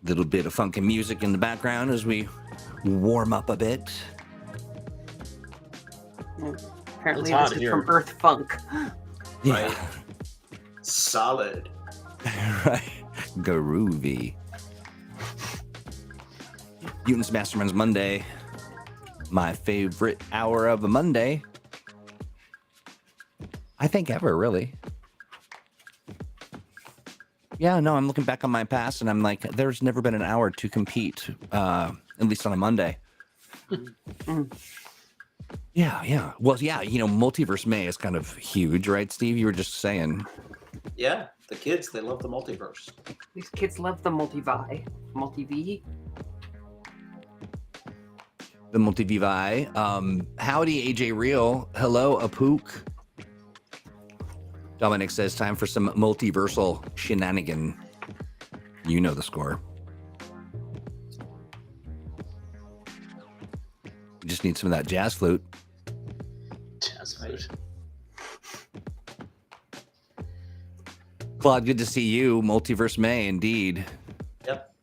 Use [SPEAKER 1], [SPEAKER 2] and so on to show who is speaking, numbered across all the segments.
[SPEAKER 1] Little bit of funky music in the background as we warm up a bit.
[SPEAKER 2] Apparently this is from Earth Funk.
[SPEAKER 1] Yeah.
[SPEAKER 3] Right. Solid.
[SPEAKER 1] Right. Groovy. Mutants Masterminds Monday. My favorite hour of a Monday. I think ever, really. Yeah, no, I'm looking back on my past and I'm like, there's never been an hour to compete, at least on a Monday. Yeah. Well, yeah, Multiverse May is kind of huge, right, Steve? You were just saying.
[SPEAKER 3] Yeah, the kids, they love the multiverse.
[SPEAKER 2] These kids love the multi-V.
[SPEAKER 1] The Multivivi. Howdy, AJ Real. Hello, Apook. Dominic says, time for some multiversal shenanigan. You know the score. We just need some of that jazz flute.
[SPEAKER 4] Jazz flute.
[SPEAKER 1] Claude, good to see you. Multiverse May, indeed.
[SPEAKER 3] Yep.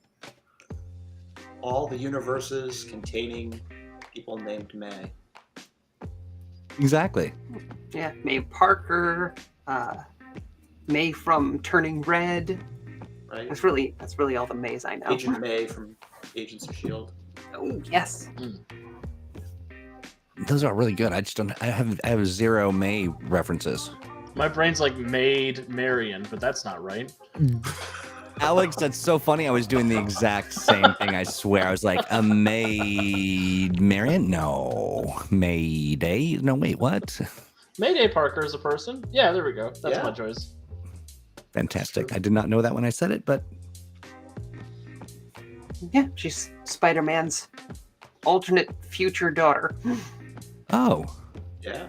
[SPEAKER 3] All the universes containing people named May.
[SPEAKER 1] Exactly.
[SPEAKER 2] Yeah, May Parker, May from Turning Red.
[SPEAKER 3] Right.
[SPEAKER 2] That's really all the Mays I know.
[SPEAKER 3] Agent May from Agents of S.H.I.E.L.D.
[SPEAKER 2] Oh yes.
[SPEAKER 1] Those are really good. I just don't. I have zero May references.
[SPEAKER 4] My brain's like Maid Marian, but that's not right.
[SPEAKER 1] Alex, that's so funny. I was doing the exact same thing. I swear. I was like, a Maid Marian? No. Mayday? No, wait, what?
[SPEAKER 4] Mayday Parker is a person. Yeah, there we go. That's
[SPEAKER 3] Yeah.
[SPEAKER 4] my choice.
[SPEAKER 1] Fantastic. I did not know that when I said it, but
[SPEAKER 2] Yeah, she's Spider-Man's alternate future daughter,
[SPEAKER 1] oh.
[SPEAKER 3] Yeah.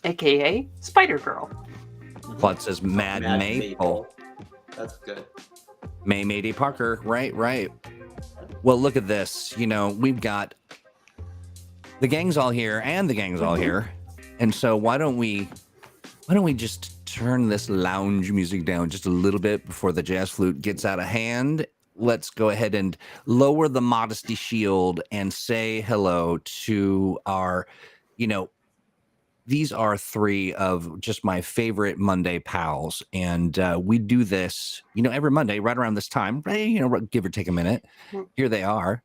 [SPEAKER 2] aka Spider-Girl.
[SPEAKER 1] Claude says Mad Maple.
[SPEAKER 3] That's good.
[SPEAKER 1] Mayday Parker. Right. Well, look at this. We've got the gang's all here and the gang's all here. And so why don't we just turn this lounge music down just a little bit before the jazz flute gets out of hand? Let's go ahead and lower the modesty shield and say hello to our, these are three of just my favorite Monday pals. And we do this, every Monday right around this time, right? Give or take a minute. Here they are.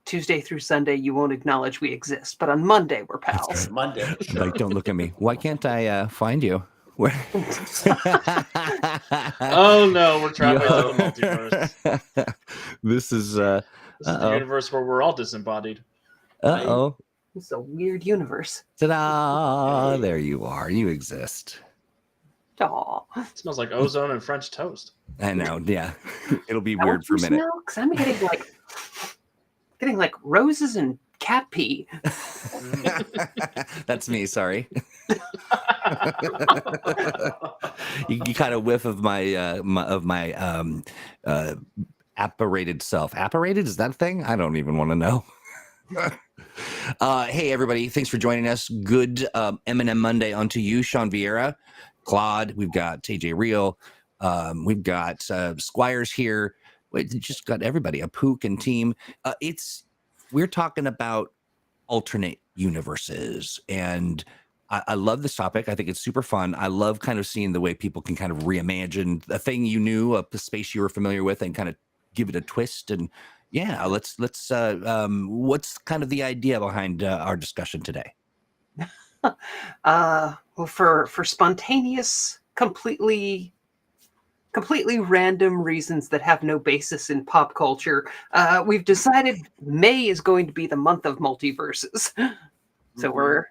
[SPEAKER 2] Tuesday through Sunday, you won't acknowledge we exist, but on Monday, we're pals.
[SPEAKER 3] Monday. Sure.
[SPEAKER 1] Like, don't look at me. Why can't I find you? Where?
[SPEAKER 4] Oh no, we're traveling to the multiverse.
[SPEAKER 1] This is
[SPEAKER 4] This is the universe where we're all disembodied.
[SPEAKER 1] uh-oh.
[SPEAKER 2] It's a weird universe.
[SPEAKER 1] Ta-da! There you are. You exist.
[SPEAKER 2] Aw.
[SPEAKER 4] It smells like ozone and French toast.
[SPEAKER 1] I know. Yeah, it'll be weird for a minute.
[SPEAKER 2] Because I'm getting like roses and cat pee.
[SPEAKER 1] That's me. Sorry. you kind of whiff of my apparated self. Apparated, is that a thing? I don't even want to know. Hey everybody, thanks for joining us. Good M&M Monday onto you, Sean Vieira, Claude. We've got TJ Real. We've got Squires here. We just got everybody, a Pook and team. We're talking about alternate universes, and I love this topic. I think it's super fun. I love kind of seeing the way people can kind of reimagine a thing you knew, a space you were familiar with, and kind of give it a twist. And yeah, let's what's kind of the idea behind our discussion today?
[SPEAKER 2] Well, for spontaneous, completely random reasons that have no basis in pop culture, we've decided May is going to be the month of multiverses. So we're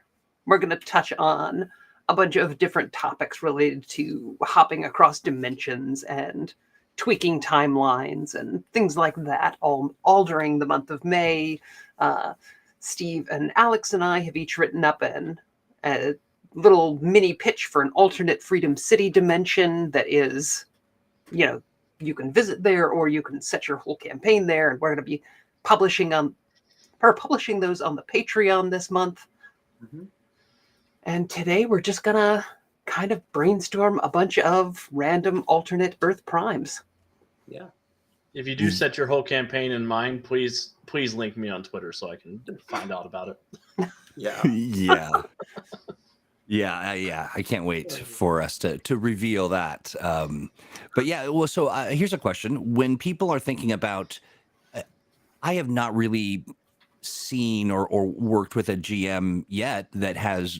[SPEAKER 2] going to touch on a bunch of different topics related to hopping across dimensions and tweaking timelines and things like that, all during the month of May. Steve and Alex and I have each written up a little mini pitch for an alternate Freedom City dimension that is, you can visit there or you can set your whole campaign there. And we're going to be publishing those on the Patreon this month.
[SPEAKER 3] Mm-hmm.
[SPEAKER 2] And today we're just going to kind of brainstorm a bunch of random alternate Earth primes.
[SPEAKER 3] Yeah.
[SPEAKER 4] If you do set your whole campaign in mind, please link me on Twitter so I can find out about it.
[SPEAKER 3] Yeah.
[SPEAKER 1] Yeah. Yeah. I can't wait for us to reveal that. But yeah, well, so here's a question: when people are thinking about, I have not really seen or worked with a GM yet that has,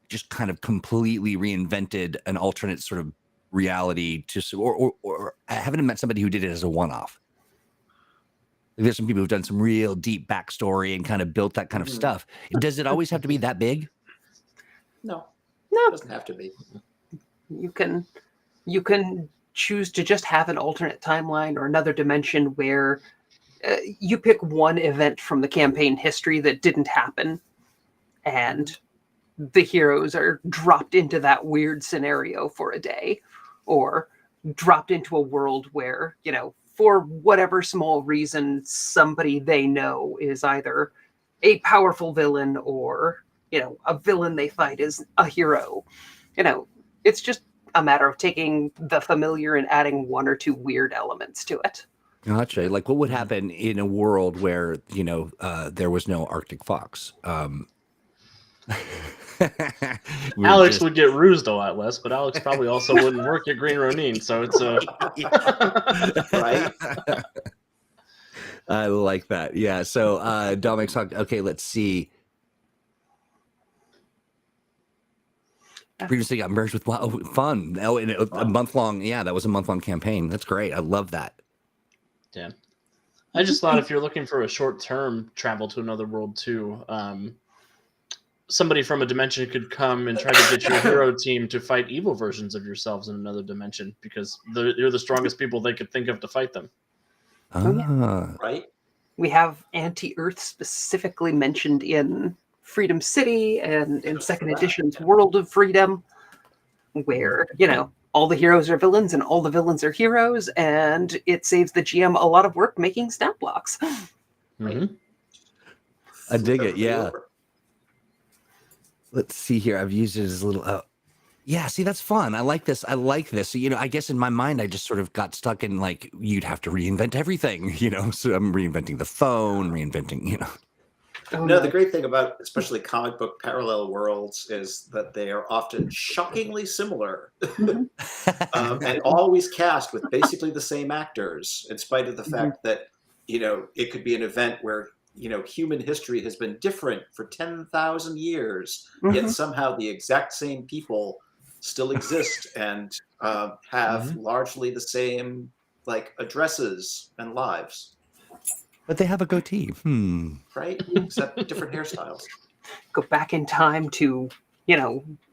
[SPEAKER 1] just kind of completely reinvented an alternate sort of reality or I haven't met somebody who did it as a one-off. There's some people who've done some real deep backstory and kind of built that kind of stuff. Does it always have to be that big?
[SPEAKER 3] No,
[SPEAKER 2] No,
[SPEAKER 3] it doesn't have to be.
[SPEAKER 2] you can choose to just have an alternate timeline or another dimension where you pick one event from the campaign history that didn't happen, and the heroes are dropped into that weird scenario for a day, or dropped into a world where, for whatever small reason, somebody they know is either a powerful villain or, a villain they fight is a hero. It's just a matter of taking the familiar and adding one or two weird elements to it.
[SPEAKER 1] Gotcha. Like, what would happen in a world where there was no Arctic fox?
[SPEAKER 4] Alex would get rused a lot less, but Alex probably also wouldn't work at Green Ronin, so it's
[SPEAKER 3] Right?
[SPEAKER 1] I like that. Yeah. So Dominic's talking. Okay, let's see. Previously got merged with fun. Oh, and a month long. Yeah, that was a month long campaign. That's great. I love that.
[SPEAKER 4] Yeah. I just thought if you're looking for a short term travel to another world too, somebody from a dimension could come and try to get your hero team to fight evil versions of yourselves in another dimension because you're the strongest people they could think of to fight them.
[SPEAKER 3] Right?
[SPEAKER 2] We have anti-Earth specifically mentioned in Freedom City and in second edition's World of Freedom, where, all the heroes are villains and all the villains are heroes, and it saves the GM a lot of work making stat blocks.
[SPEAKER 4] Mm-hmm.
[SPEAKER 1] I dig it. Yeah. Let's see here. I've used it as a little. Yeah. See, that's fun. I like this. So, I guess in my mind, I just sort of got stuck in like you'd have to reinvent everything. So I'm reinventing the phone, reinventing.
[SPEAKER 3] No, the great thing about especially comic book parallel worlds is that they are often shockingly similar and always cast with basically the same actors, in spite of the fact that, it could be an event where, human history has been different for 10,000 years, yet somehow the exact same people still exist and have largely the same addresses and lives.
[SPEAKER 1] But they have a goatee.
[SPEAKER 3] Right? Except different hairstyles.
[SPEAKER 2] Go back in time to,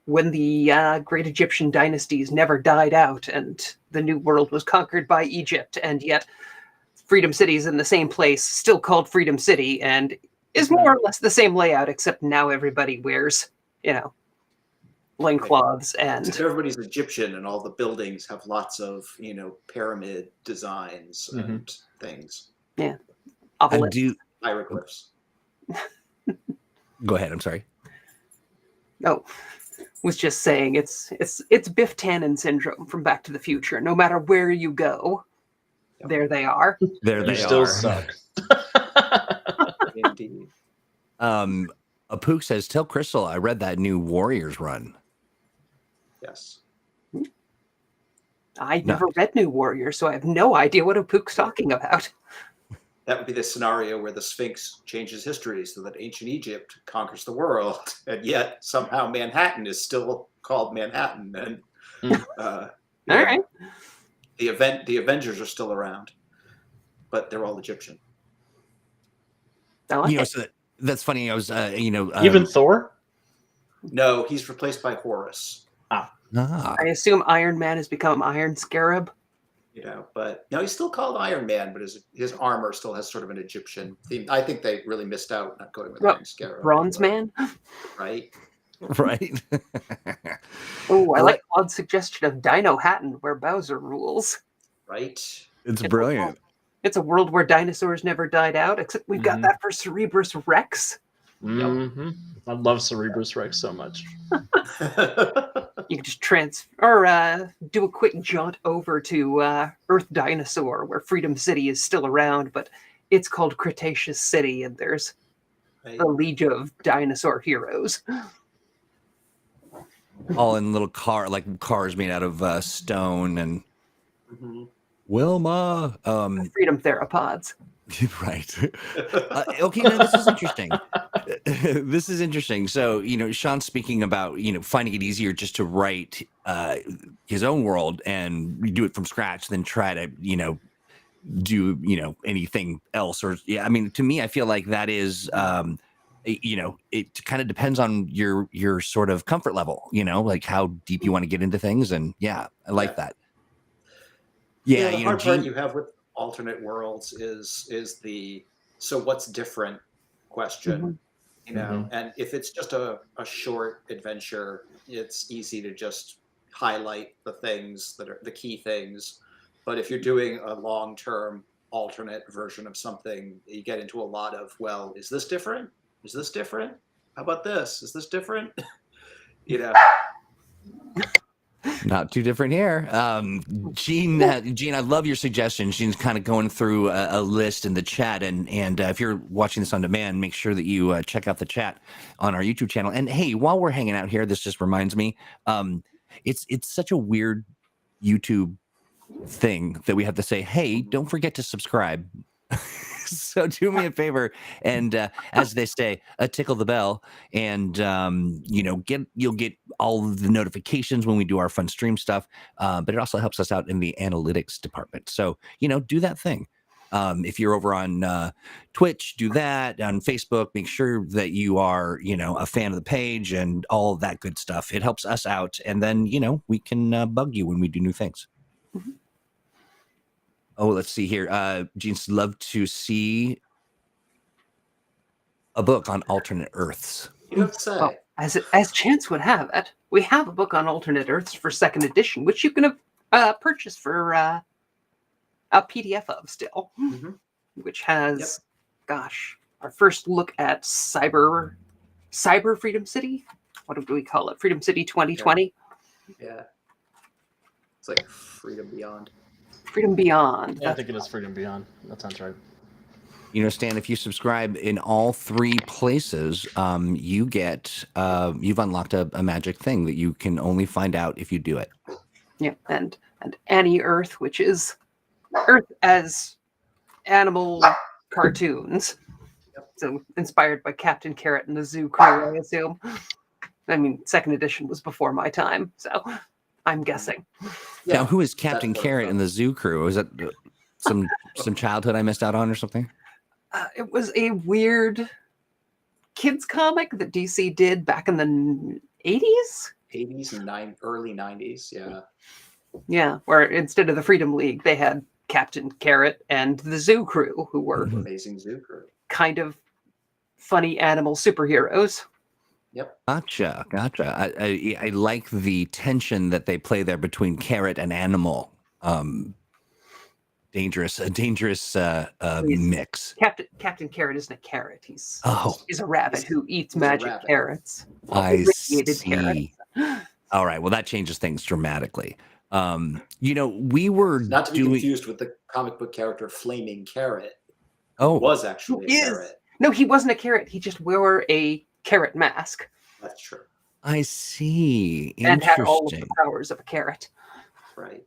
[SPEAKER 2] when the great Egyptian dynasties never died out and the New World was conquered by Egypt, and yet Freedom City is in the same place, still called Freedom City, and is more or less the same layout, except now everybody wears, loincloths and...
[SPEAKER 3] Except everybody's Egyptian and all the buildings have lots of, pyramid designs and things.
[SPEAKER 2] Yeah.
[SPEAKER 3] Hieroglyphs.
[SPEAKER 1] Go ahead. I'm sorry.
[SPEAKER 2] Oh, was just saying it's Biff Tannen syndrome from Back to the Future. No matter where you go, there they are.
[SPEAKER 1] There they
[SPEAKER 4] still
[SPEAKER 1] are.
[SPEAKER 4] Suck.
[SPEAKER 3] Indeed.
[SPEAKER 1] Apook says, "Tell Crystal I read that new Warriors run."
[SPEAKER 3] Yes.
[SPEAKER 2] I never read New Warrior, so I have no idea what Apook's talking about.
[SPEAKER 3] That would be the scenario where the Sphinx changes history so that ancient Egypt conquers the world, and yet somehow Manhattan is still called Manhattan, and
[SPEAKER 2] All right.
[SPEAKER 3] the Avengers are still around, but they're all Egyptian.
[SPEAKER 2] I like it.
[SPEAKER 1] So that's funny. I was,
[SPEAKER 4] Even Thor?
[SPEAKER 3] No, he's replaced by Horus.
[SPEAKER 2] I assume Iron Man has become Iron Scarab.
[SPEAKER 3] But no, he's still called Iron Man, but his armor still has sort of an Egyptian theme. I think they really missed out not going with Iron Scarab.
[SPEAKER 2] Bronze Man?
[SPEAKER 3] Right?
[SPEAKER 1] Right.
[SPEAKER 2] Oh, I like Claude's suggestion of Dino Hatton, where Bowser rules.
[SPEAKER 3] Right?
[SPEAKER 1] It's brilliant.
[SPEAKER 2] It's a world where dinosaurs never died out, except we've got that for Cerebrus Rex.
[SPEAKER 4] Mm-hmm. I love Cerebrus Rex so much.
[SPEAKER 2] You can just do a quick jaunt over to Earth Dinosaur, where Freedom City is still around, but it's called Cretaceous City, and there's
[SPEAKER 3] Right.
[SPEAKER 2] a league of dinosaur heroes.
[SPEAKER 1] All in little cars made out of stone and
[SPEAKER 3] Mhm.
[SPEAKER 1] Wilma.
[SPEAKER 2] Freedom Theropods.
[SPEAKER 1] Right. Okay, now this is interesting. This is interesting. So, Sean's speaking about, finding it easier just to write his own world and do it from scratch than try to, do, anything else. Or, yeah, I mean, to me, I feel like that is, it kind of depends on your sort of comfort level, like how deep you want to get into things. And yeah, I like that. Yeah,
[SPEAKER 3] the hard
[SPEAKER 1] Gene,
[SPEAKER 3] part you have with alternate worlds is the so what's different question.
[SPEAKER 2] Mhm.
[SPEAKER 3] And if it's just a short adventure, it's easy to just highlight the things that are the key things. But if you're doing a long-term alternate version of something, you get into a lot of, well, is this different? Is this different? How about this? Is this different? you know
[SPEAKER 1] not too different here. Gene, I love your suggestion. Gene's kind of going through a list in the chat, and if you're watching this on demand, make sure that you check out the chat on our YouTube channel. And hey, while we're hanging out here, this just reminds me, it's such a weird YouTube thing that we have to say, hey, don't forget to subscribe. So do me a favor and as they say, tickle the bell, and you'll get all of the notifications when we do our fun stream stuff, but it also helps us out in the analytics department. So do that thing. If you're over on Twitch, do that. On Facebook, make sure that you are a fan of the page and all of that good stuff. It helps us out, and then we can bug you when we do new things. Oh, let's see here. Gene's love to see a book on alternate Earths.
[SPEAKER 3] you don't say.
[SPEAKER 2] Well, as chance would have it, we have a book on alternate Earths for 2nd edition, which you can purchase for a PDF of still, which has, our first look at cyber Freedom City. What do we call it? Freedom City 2020.
[SPEAKER 3] Yeah, it's like Freedom Beyond.
[SPEAKER 2] Freedom Beyond.
[SPEAKER 4] Yeah, I think it is Freedom Beyond. That sounds right.
[SPEAKER 1] Stan, if you subscribe in all 3 places, you get you've unlocked a magic thing that you can only find out if you do it.
[SPEAKER 2] Yeah, and Annie Earth, which is Earth as animal cartoons. So inspired by Captain Carrot and the Zoo Crew, I assume. I mean, 2nd edition was before my time, so I'm guessing.
[SPEAKER 1] Now, who is Captain Carrot and the Zoo Crew? Is that some childhood I missed out on or something?
[SPEAKER 2] It was a weird kids comic that DC did back in the 80s.
[SPEAKER 3] 80s and early 90s, yeah.
[SPEAKER 2] Yeah, where instead of the Freedom League, they had Captain Carrot and the Zoo Crew, who were
[SPEAKER 3] Amazing Zoo Crew.
[SPEAKER 2] kind of funny animal superheroes.
[SPEAKER 3] Yep.
[SPEAKER 1] Gotcha. I like the tension that they play there between carrot and animal. Dangerous mix.
[SPEAKER 2] Captain Carrot isn't a carrot. He's a rabbit who eats magic carrots.
[SPEAKER 1] I see. All right. Well, that changes things dramatically. We were
[SPEAKER 3] not to be confused with the comic book character Flaming Carrot.
[SPEAKER 1] Oh,
[SPEAKER 3] was actually a carrot.
[SPEAKER 2] No, he wasn't a carrot. He just wore a carrot mask.
[SPEAKER 3] That's true.
[SPEAKER 1] I see.
[SPEAKER 2] And had all of the powers of a carrot.
[SPEAKER 3] Right.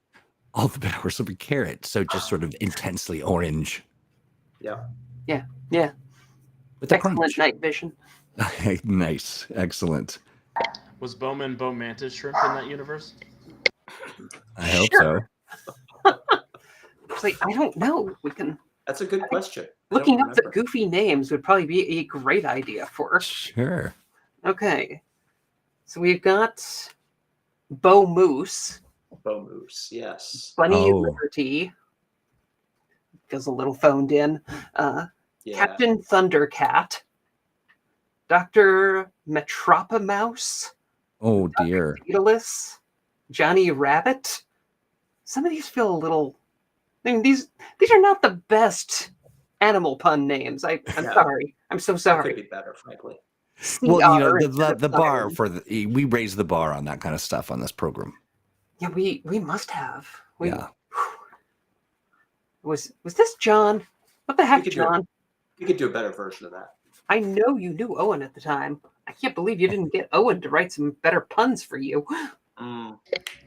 [SPEAKER 1] All the powers of a carrot. So just sort of intensely orange.
[SPEAKER 3] Yeah.
[SPEAKER 2] Yeah. Yeah.
[SPEAKER 1] With the
[SPEAKER 2] excellent
[SPEAKER 1] crunch.
[SPEAKER 2] night vision.
[SPEAKER 1] Nice. Excellent.
[SPEAKER 4] Was Bowman Bo Mantis shrimp in that universe?
[SPEAKER 1] I hope
[SPEAKER 2] so. Actually, I don't know.
[SPEAKER 3] That's a good question.
[SPEAKER 2] Looking up the goofy names would probably be a great idea for us.
[SPEAKER 1] Sure.
[SPEAKER 2] Okay. So we've got Bo Moose.
[SPEAKER 3] Bo Moose, yes.
[SPEAKER 2] Bunny Liberty. Feels a little phoned in. Captain Thundercat. Dr. Metropomouse.
[SPEAKER 1] Oh, dear.
[SPEAKER 2] Beetleus. Johnny Rabbit. Some of these feel a little... I mean, these are not the best animal pun names. I'm sorry. I'm so
[SPEAKER 3] It could
[SPEAKER 2] sorry.
[SPEAKER 3] be better, frankly.
[SPEAKER 1] Well,
[SPEAKER 2] CR instead of
[SPEAKER 1] the bar
[SPEAKER 2] siren.
[SPEAKER 1] we raise the bar on that kind of stuff on this program.
[SPEAKER 2] Yeah, we must have.
[SPEAKER 1] Yeah.
[SPEAKER 2] Was this John? What the heck,
[SPEAKER 3] could do it.
[SPEAKER 2] John?
[SPEAKER 3] You could do a better version of that.
[SPEAKER 2] I know you knew Owen at the time. I can't believe you didn't get Owen to write some better puns for you.
[SPEAKER 3] Mm.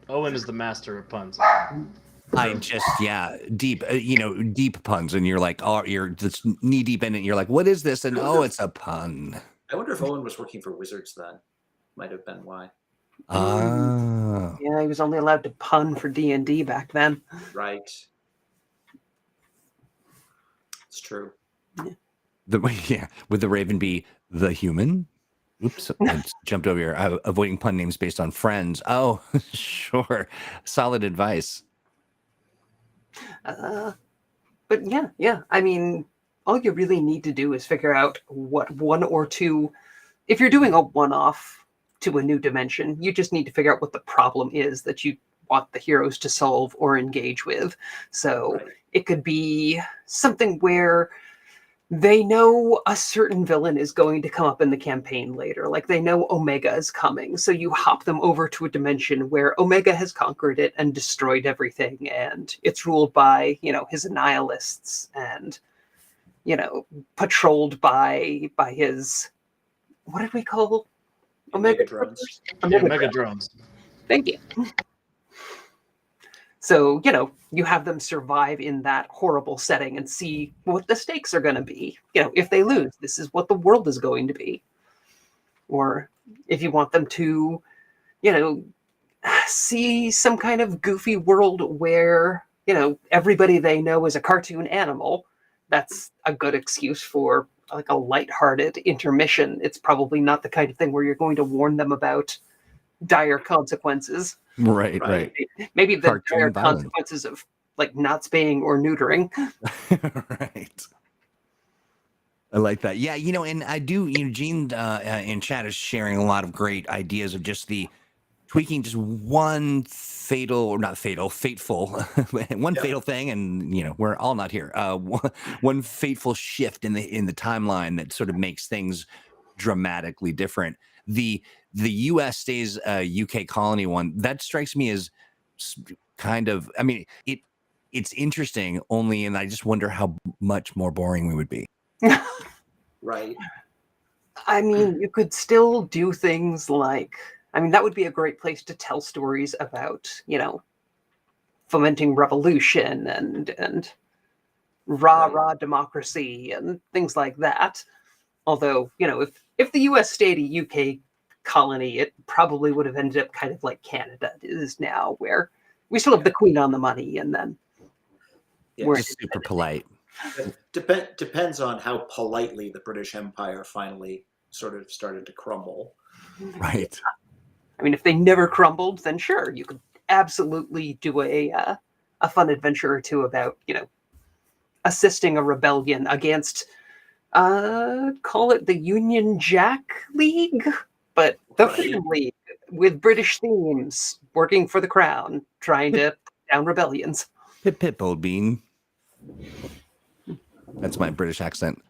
[SPEAKER 4] Owen is the master of puns.
[SPEAKER 1] I just deep deep puns, and you're like, oh, you're just knee deep in it. And you're like, what is this? And oh, it's a pun.
[SPEAKER 3] I wonder if Owen was working for Wizards then. Might have been why.
[SPEAKER 1] Ah,
[SPEAKER 2] Yeah, he was only allowed to pun for D&D back then.
[SPEAKER 3] Right. It's true.
[SPEAKER 1] would the Raven be the human? Oops, I just jumped over here. Avoiding pun names based on friends. Oh, sure, solid advice.
[SPEAKER 2] But yeah. I mean, all you really need to do is figure out what one or two. If you're doing a one-off to a new dimension, you just need to figure out what the problem is that you want the heroes to solve or engage with. So
[SPEAKER 3] Right.
[SPEAKER 2] it could be something where they know a certain villain is going to come up in the campaign later. Like they know Omega is coming. So you hop them over to a dimension where Omega has conquered it and destroyed everything. And it's ruled by, his annihilists and, patrolled by his, what did we call Omega
[SPEAKER 3] drones.
[SPEAKER 4] Mega drones.
[SPEAKER 2] Thank you. So, you have them survive in that horrible setting and see what the stakes are going to be. If they lose, this is what the world is going to be. Or if you want them to, see some kind of goofy world where, everybody they know is a cartoon animal, that's a good excuse for like a lighthearted intermission. It's probably not the kind of thing where you're going to warn them about dire consequences.
[SPEAKER 1] Right.
[SPEAKER 2] Maybe the
[SPEAKER 1] Cartoon
[SPEAKER 2] dire
[SPEAKER 1] violence.
[SPEAKER 2] consequences of like not spaying or neutering.
[SPEAKER 1] Right. I like that. Yeah, and I do, Gene in chat is sharing a lot of great ideas of just the tweaking just one fateful, one fatal thing, and we're all not here. One fateful shift in the timeline that sort of makes things dramatically different. The U.S. stays UK colony one that strikes me as kind of. I mean, it's interesting only, and I just wonder how much more boring we would be.
[SPEAKER 3] Right.
[SPEAKER 2] I mean, you could still do things like, that would be a great place to tell stories about, fomenting revolution and rah democracy and things like that. Although, if the US stayed a UK colony, it probably would have ended up kind of like Canada is now, where we still have the Queen on the money, and then we're
[SPEAKER 1] super polite.
[SPEAKER 3] Depends on how politely the British Empire finally sort of started to crumble.
[SPEAKER 1] Right.
[SPEAKER 2] If they never crumbled, then sure, you could absolutely do a fun adventure or two about, assisting a rebellion against, call it the Union Jack League, but the Freedom League with British themes, working for the crown, trying to put down rebellions.
[SPEAKER 1] Pip, old bean. That's my British accent.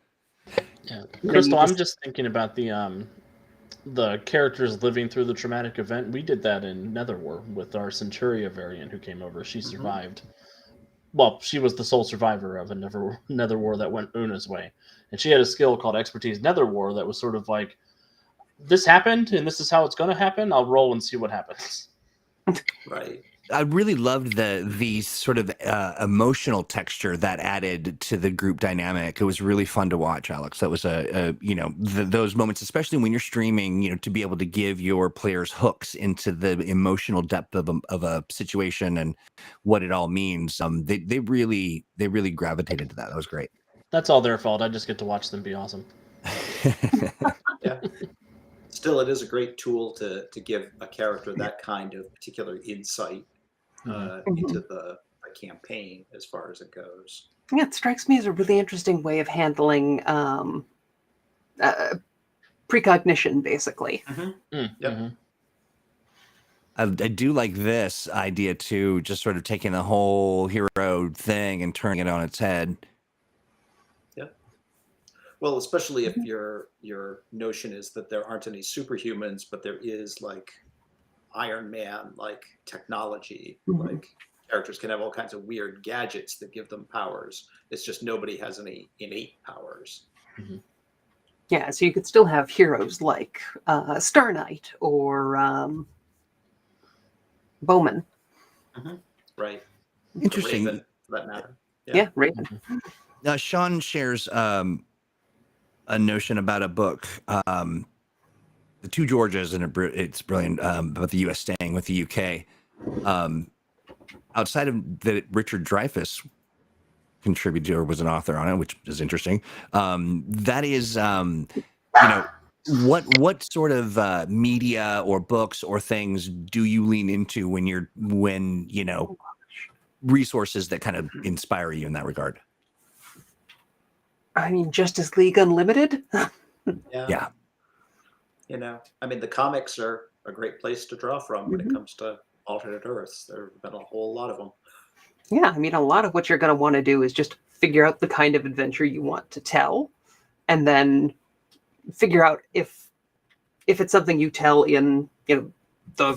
[SPEAKER 4] Yeah, Crystal, I'm just thinking about the characters living through the traumatic event. We did that in Netherwar with our Centuria variant who came over. She survived. Well, she was the sole survivor of a Netherwar that went Una's way. And she had a skill called Expertise Netherwar that was sort of like, this happened, and this is how it's going to happen. I'll roll and see what happens.
[SPEAKER 3] Right.
[SPEAKER 1] I really loved the sort of emotional texture that added to the group dynamic. It was really fun to watch, Alex. That was those moments, especially when you're streaming, to be able to give your players hooks into the emotional depth of a situation and what it all means. They really gravitated to that. That was great.
[SPEAKER 4] That's all their fault. I just get to watch them be awesome.
[SPEAKER 3] Yeah. Still, it is a great tool to give a character that kind of particular insight into the campaign as far as it goes.
[SPEAKER 2] Yeah, it strikes me as a really interesting way of handling precognition, basically.
[SPEAKER 3] Yep.
[SPEAKER 1] I do like this idea too, just sort of taking the whole hero thing and turning it on its head.
[SPEAKER 3] Well, especially if your notion is that there aren't any superhumans, but there is like Iron Man, like technology, like characters can have all kinds of weird gadgets that give them powers. It's just nobody has any innate powers.
[SPEAKER 2] Yeah, so you could still have heroes like Star Knight or Bowman.
[SPEAKER 3] Right.
[SPEAKER 1] Interesting.
[SPEAKER 3] Raven, for that matter.
[SPEAKER 2] Yeah, Raven.
[SPEAKER 1] Now, Sean shares a notion about a book, The Two Georgias, and it's brilliant, about the U.S. staying with the U.K. Outside of that, Richard Dreyfuss contributed or was an author on it, which is interesting. That is, what sort of media or books or things do you lean into when resources that kind of inspire you in that regard?
[SPEAKER 2] I mean, Justice League Unlimited.
[SPEAKER 1] Yeah.
[SPEAKER 3] I mean, the comics are a great place to draw from when it comes to alternate Earths. There have been a whole lot of them.
[SPEAKER 2] Yeah, I mean, a lot of what you're going to want to do is just figure out the kind of adventure you want to tell, and then figure out if it's something you tell in the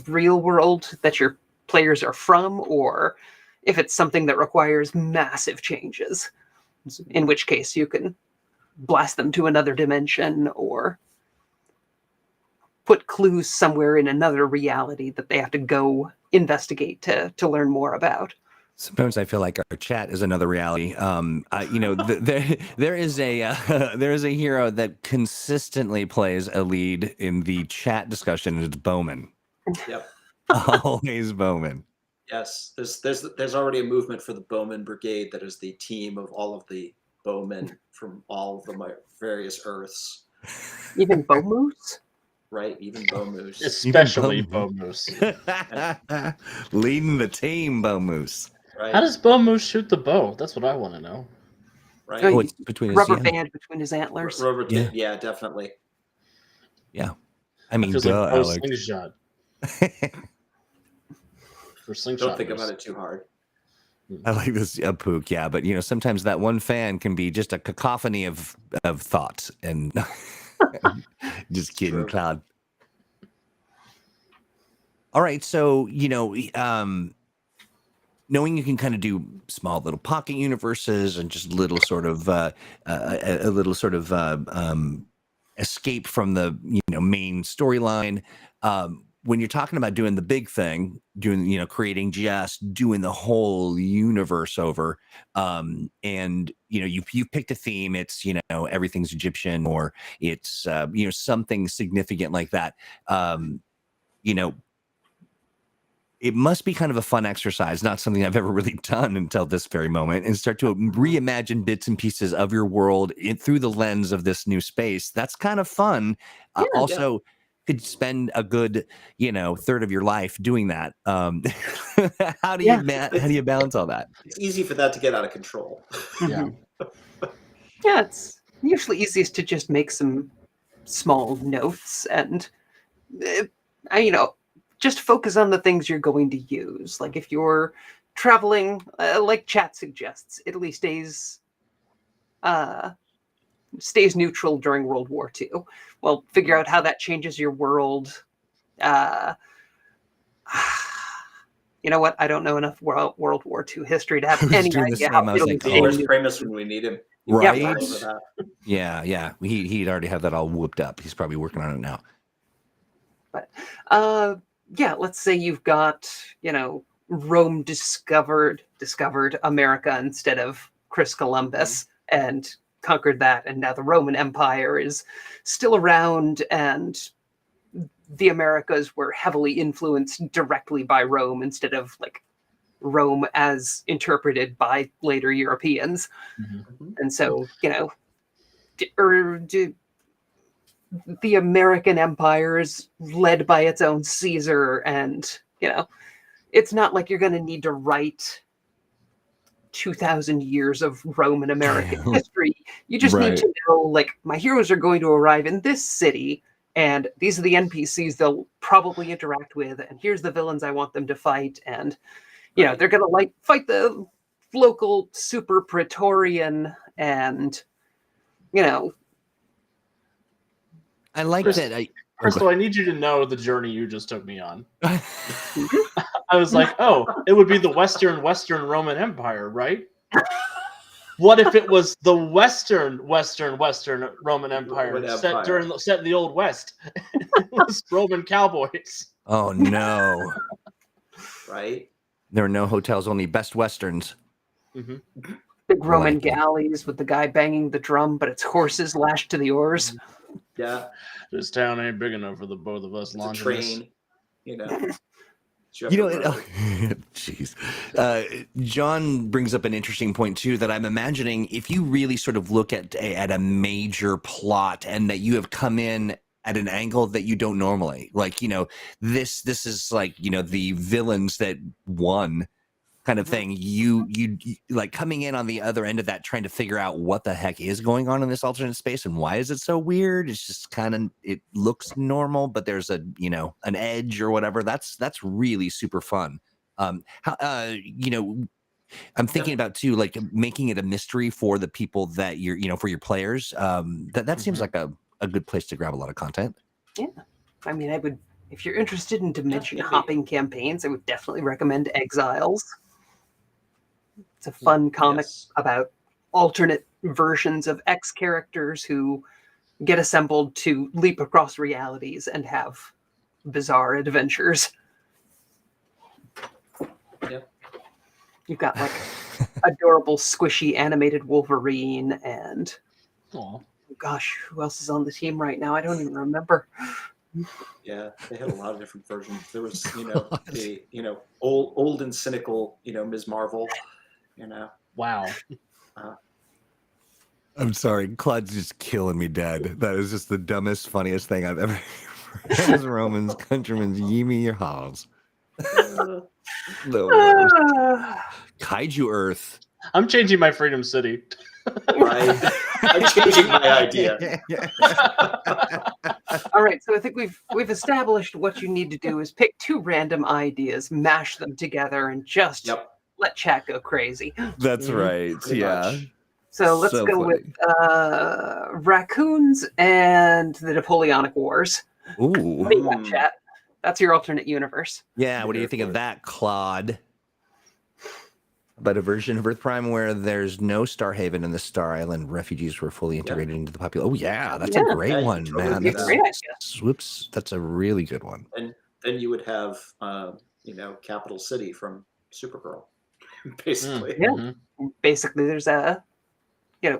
[SPEAKER 2] real world that your players are from, or if it's something that requires massive changes, in which case you can blast them to another dimension or put clues somewhere in another reality that they have to go investigate to learn more about.
[SPEAKER 1] Sometimes I feel like our chat is another reality. There is a hero that consistently plays a lead in the chat discussion, and it's Bowman.
[SPEAKER 3] Yep.
[SPEAKER 1] Always Bowman.
[SPEAKER 3] Yes, there's already a movement for the Bowman Brigade that is the team of all of the Bowmen from all of the various Earths.
[SPEAKER 2] Even Bowmoose?
[SPEAKER 3] Right, even Bowmoose.
[SPEAKER 4] Especially Bowmoose.
[SPEAKER 1] Leading the team, Bowmoose.
[SPEAKER 3] Right.
[SPEAKER 4] How does Bowmoose shoot the bow? That's what I want to know.
[SPEAKER 3] Right.
[SPEAKER 1] Oh, it's between his
[SPEAKER 2] Rubber band between his antlers.
[SPEAKER 3] Yeah, definitely.
[SPEAKER 1] Yeah. I mean,
[SPEAKER 4] Feels
[SPEAKER 1] duh,
[SPEAKER 4] like
[SPEAKER 1] Alex.
[SPEAKER 4] slingshot. For slingshot.
[SPEAKER 3] Don't think about it too hard.
[SPEAKER 1] I like this Pook, yeah, but sometimes that one fan can be just a cacophony of thoughts, and just kidding, Cloud. All right, so knowing you can kind of do small little pocket universes and just little sort of a little sort of escape from the main storyline. When you're talking about doing the big thing, creating doing the whole universe over, and you picked a theme. It's everything's Egyptian, or it's something significant like that. It must be kind of a fun exercise, not something I've ever really done until this very moment, and start to reimagine bits and pieces of your world through the lens of this new space. That's kind of fun. Also, could spend a good, third of your life doing that. How do you balance all that?
[SPEAKER 3] It's easy for that to get out of control.
[SPEAKER 4] Yeah.
[SPEAKER 2] Yeah, it's usually easiest to just make some small notes and, just focus on the things you're going to use. Like if you're traveling, like chat suggests, Italy stays neutral during World War II. Well, figure out how that changes your world. You know what? I don't know enough World War II history to have any idea how Italy
[SPEAKER 3] Where's Primus when we need him?
[SPEAKER 1] Right? Yeah. He'd already have that all whooped up. He's probably working on it now.
[SPEAKER 2] But let's say you've got, Rome discovered America instead of Chris Columbus and conquered that, and now the Roman Empire is still around, and the Americas were heavily influenced directly by Rome instead of like Rome as interpreted by later Europeans. And so, the American Empire is led by its own Caesar, and it's not like you're going to need to write 2,000 years of Roman American history. You just need to know, like, my heroes are going to arrive in this city, and these are the NPCs they'll probably interact with, and here's the villains I want them to fight, and they're going to fight the local super Praetorian, and
[SPEAKER 1] I like that.
[SPEAKER 4] Crystal, I need you to know the journey you just took me on. I was like, oh, it would be the Western Roman Empire, right? What if it was the Western Roman Empire set in the Old West? It was Roman cowboys.
[SPEAKER 1] Oh no!
[SPEAKER 3] Right?
[SPEAKER 1] There are no hotels, only Best Westerns.
[SPEAKER 4] Mm-hmm.
[SPEAKER 2] Big Roman galleys with the guy banging the drum, but it's horses lashed to the oars.
[SPEAKER 3] Yeah.
[SPEAKER 4] This town ain't big enough for the both of us.
[SPEAKER 3] It's a
[SPEAKER 4] train,
[SPEAKER 1] Jeez. John brings up an interesting point too, that I'm imagining if you really sort of look at a major plot and that you have come in at an angle that you don't normally, like, this is like, the villains that won kind of thing. You like coming in on the other end of that, trying to figure out what the heck is going on in this alternate space and why is it so weird. It's just it looks normal, but there's an edge or whatever. That's really super fun. I'm thinking about too, like making it a mystery for the people that for your players. That seems like a good place to grab a lot of content.
[SPEAKER 2] Yeah. I mean, if you're interested in dimension hopping campaigns, I would definitely recommend Exiles. It's a fun comic about alternate versions of X characters who get assembled to leap across realities and have bizarre adventures.
[SPEAKER 3] Yep.
[SPEAKER 2] You've got like adorable, squishy animated Wolverine and gosh, who else is on the team right now? I don't even remember.
[SPEAKER 3] Yeah, they had a lot of different versions. There was, the old and cynical, Ms. Marvel.
[SPEAKER 4] Wow.
[SPEAKER 1] I'm sorry, Claude's just killing me dead. That is just the dumbest, funniest thing I've ever heard. As Romans, countrymen, ye me your halls. The worst. Kaiju Earth.
[SPEAKER 4] I'm changing my Freedom City.
[SPEAKER 3] Right. I'm changing my idea.
[SPEAKER 2] All right, so I think we've established what you need to do is pick 2 random ideas, mash them together, and just let chat go crazy.
[SPEAKER 1] That's right.
[SPEAKER 3] Pretty
[SPEAKER 1] yeah.
[SPEAKER 3] much.
[SPEAKER 2] So let's go with raccoons and the Napoleonic Wars.
[SPEAKER 1] Ooh.
[SPEAKER 2] Chat. That's your alternate universe.
[SPEAKER 1] Yeah. What do you think of that, Claude? But a version of Earth Prime where there's no Starhaven and the Star Island refugees were fully integrated into the population. Oh yeah, that's a great one, man.
[SPEAKER 2] That's a great idea.
[SPEAKER 1] Whoops, that's a really good one.
[SPEAKER 3] And then you would have, Capital City from Supergirl, basically.
[SPEAKER 2] Basically, there's a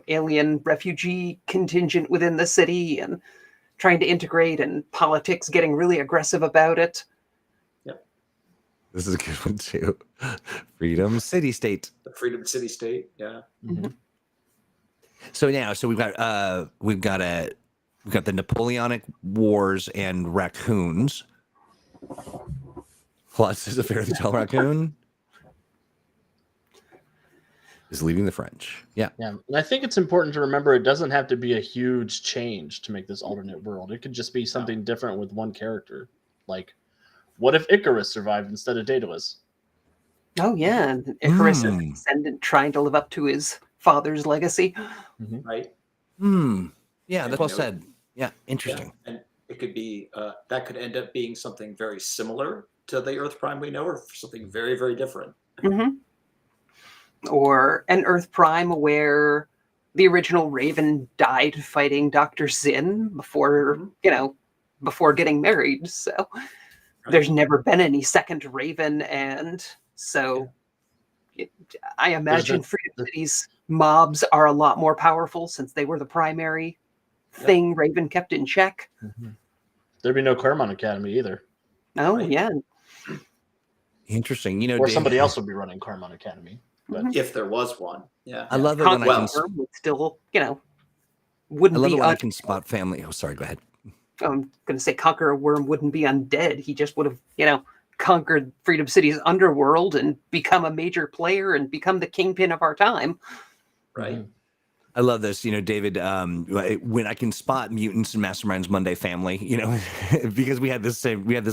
[SPEAKER 2] alien refugee contingent within the city and trying to integrate, and politics getting really aggressive about it.
[SPEAKER 1] This is a good one too. Freedom City State.
[SPEAKER 3] The Freedom City State, yeah.
[SPEAKER 1] Mm-hmm. So we've got the Napoleonic Wars and raccoons. Plus, is a fairly tall raccoon is leaving the French. Yeah.
[SPEAKER 4] Yeah. And I think it's important to remember it doesn't have to be a huge change to make this alternate world. It could just be something different with one character. Like, what if Icarus survived instead of Daedalus?
[SPEAKER 2] Oh, yeah. And Icarus is a descendant trying to live up to his father's legacy.
[SPEAKER 3] Right?
[SPEAKER 1] Yeah, that's well said. Yeah, interesting.
[SPEAKER 3] Yeah. And it could be, that could end up being something very similar to the Earth Prime we know, or something very, very different.
[SPEAKER 2] Or an Earth Prime where the original Raven died fighting Dr. Zinn before, before getting married. So there's never been any second Raven. And so I imagine Freedom City's mobs are a lot more powerful since they were the primary thing Raven kept in check.
[SPEAKER 4] There'd be no Claremont Academy either.
[SPEAKER 2] Oh, yeah.
[SPEAKER 1] Interesting.
[SPEAKER 4] Or somebody else would be running Claremont Academy. But
[SPEAKER 3] if there was one. Yeah.
[SPEAKER 1] I love it when I can
[SPEAKER 2] still,
[SPEAKER 1] I
[SPEAKER 2] wouldn't
[SPEAKER 1] love
[SPEAKER 2] be
[SPEAKER 1] it when I can spot family. Oh, sorry, go ahead.
[SPEAKER 2] I'm going to say Conqueror Worm wouldn't be undead. He just would have, conquered Freedom City's underworld and become a major player and become the kingpin of our time.
[SPEAKER 3] Right.
[SPEAKER 1] I love this, David, when I can spot Mutants and Masterminds Monday family, because we had this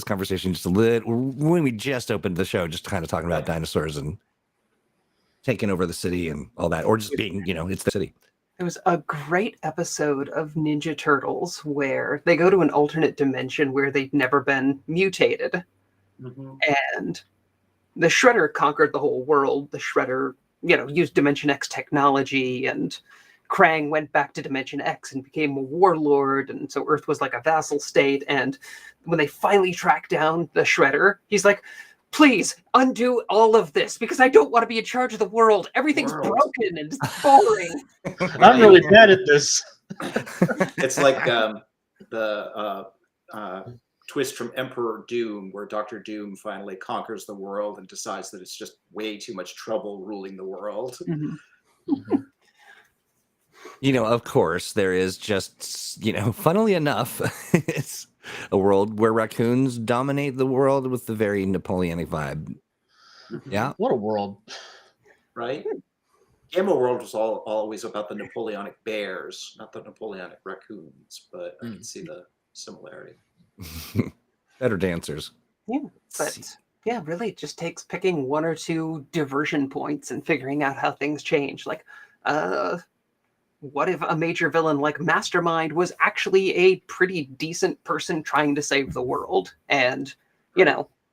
[SPEAKER 1] conversation just a little, when we just opened the show, just kind of talking about dinosaurs and taking over the city and all that, or just being, it's the city.
[SPEAKER 2] There was a great episode of Ninja Turtles where they go to an alternate dimension where they'd never been mutated.
[SPEAKER 3] Mhm.
[SPEAKER 2] And the Shredder conquered the whole world. The Shredder, used Dimension X technology, and Krang went back to Dimension X and became a warlord. And so Earth was like a vassal state. And when they finally tracked down the Shredder, he's like, please undo all of this because I don't want to be in charge of the world. Everything's broken and it's boring.
[SPEAKER 4] I'm really bad at this.
[SPEAKER 3] It's like the twist from Emperor Doom, where Dr. Doom finally conquers the world and decides that it's just way too much trouble ruling the world.
[SPEAKER 2] Mm-hmm.
[SPEAKER 1] Of course, there is just, funnily enough, it's a world where raccoons dominate the world with the very Napoleonic vibe. Yeah.
[SPEAKER 4] What a world.
[SPEAKER 3] Right? Gamma World was always about the Napoleonic bears, not the Napoleonic raccoons, but I can see the similarity.
[SPEAKER 1] Better dancers.
[SPEAKER 2] Yeah, but yeah, really it just takes picking one or two diversion points and figuring out how things change. Like, what if a major villain like Mastermind was actually a pretty decent person trying to save the world? And,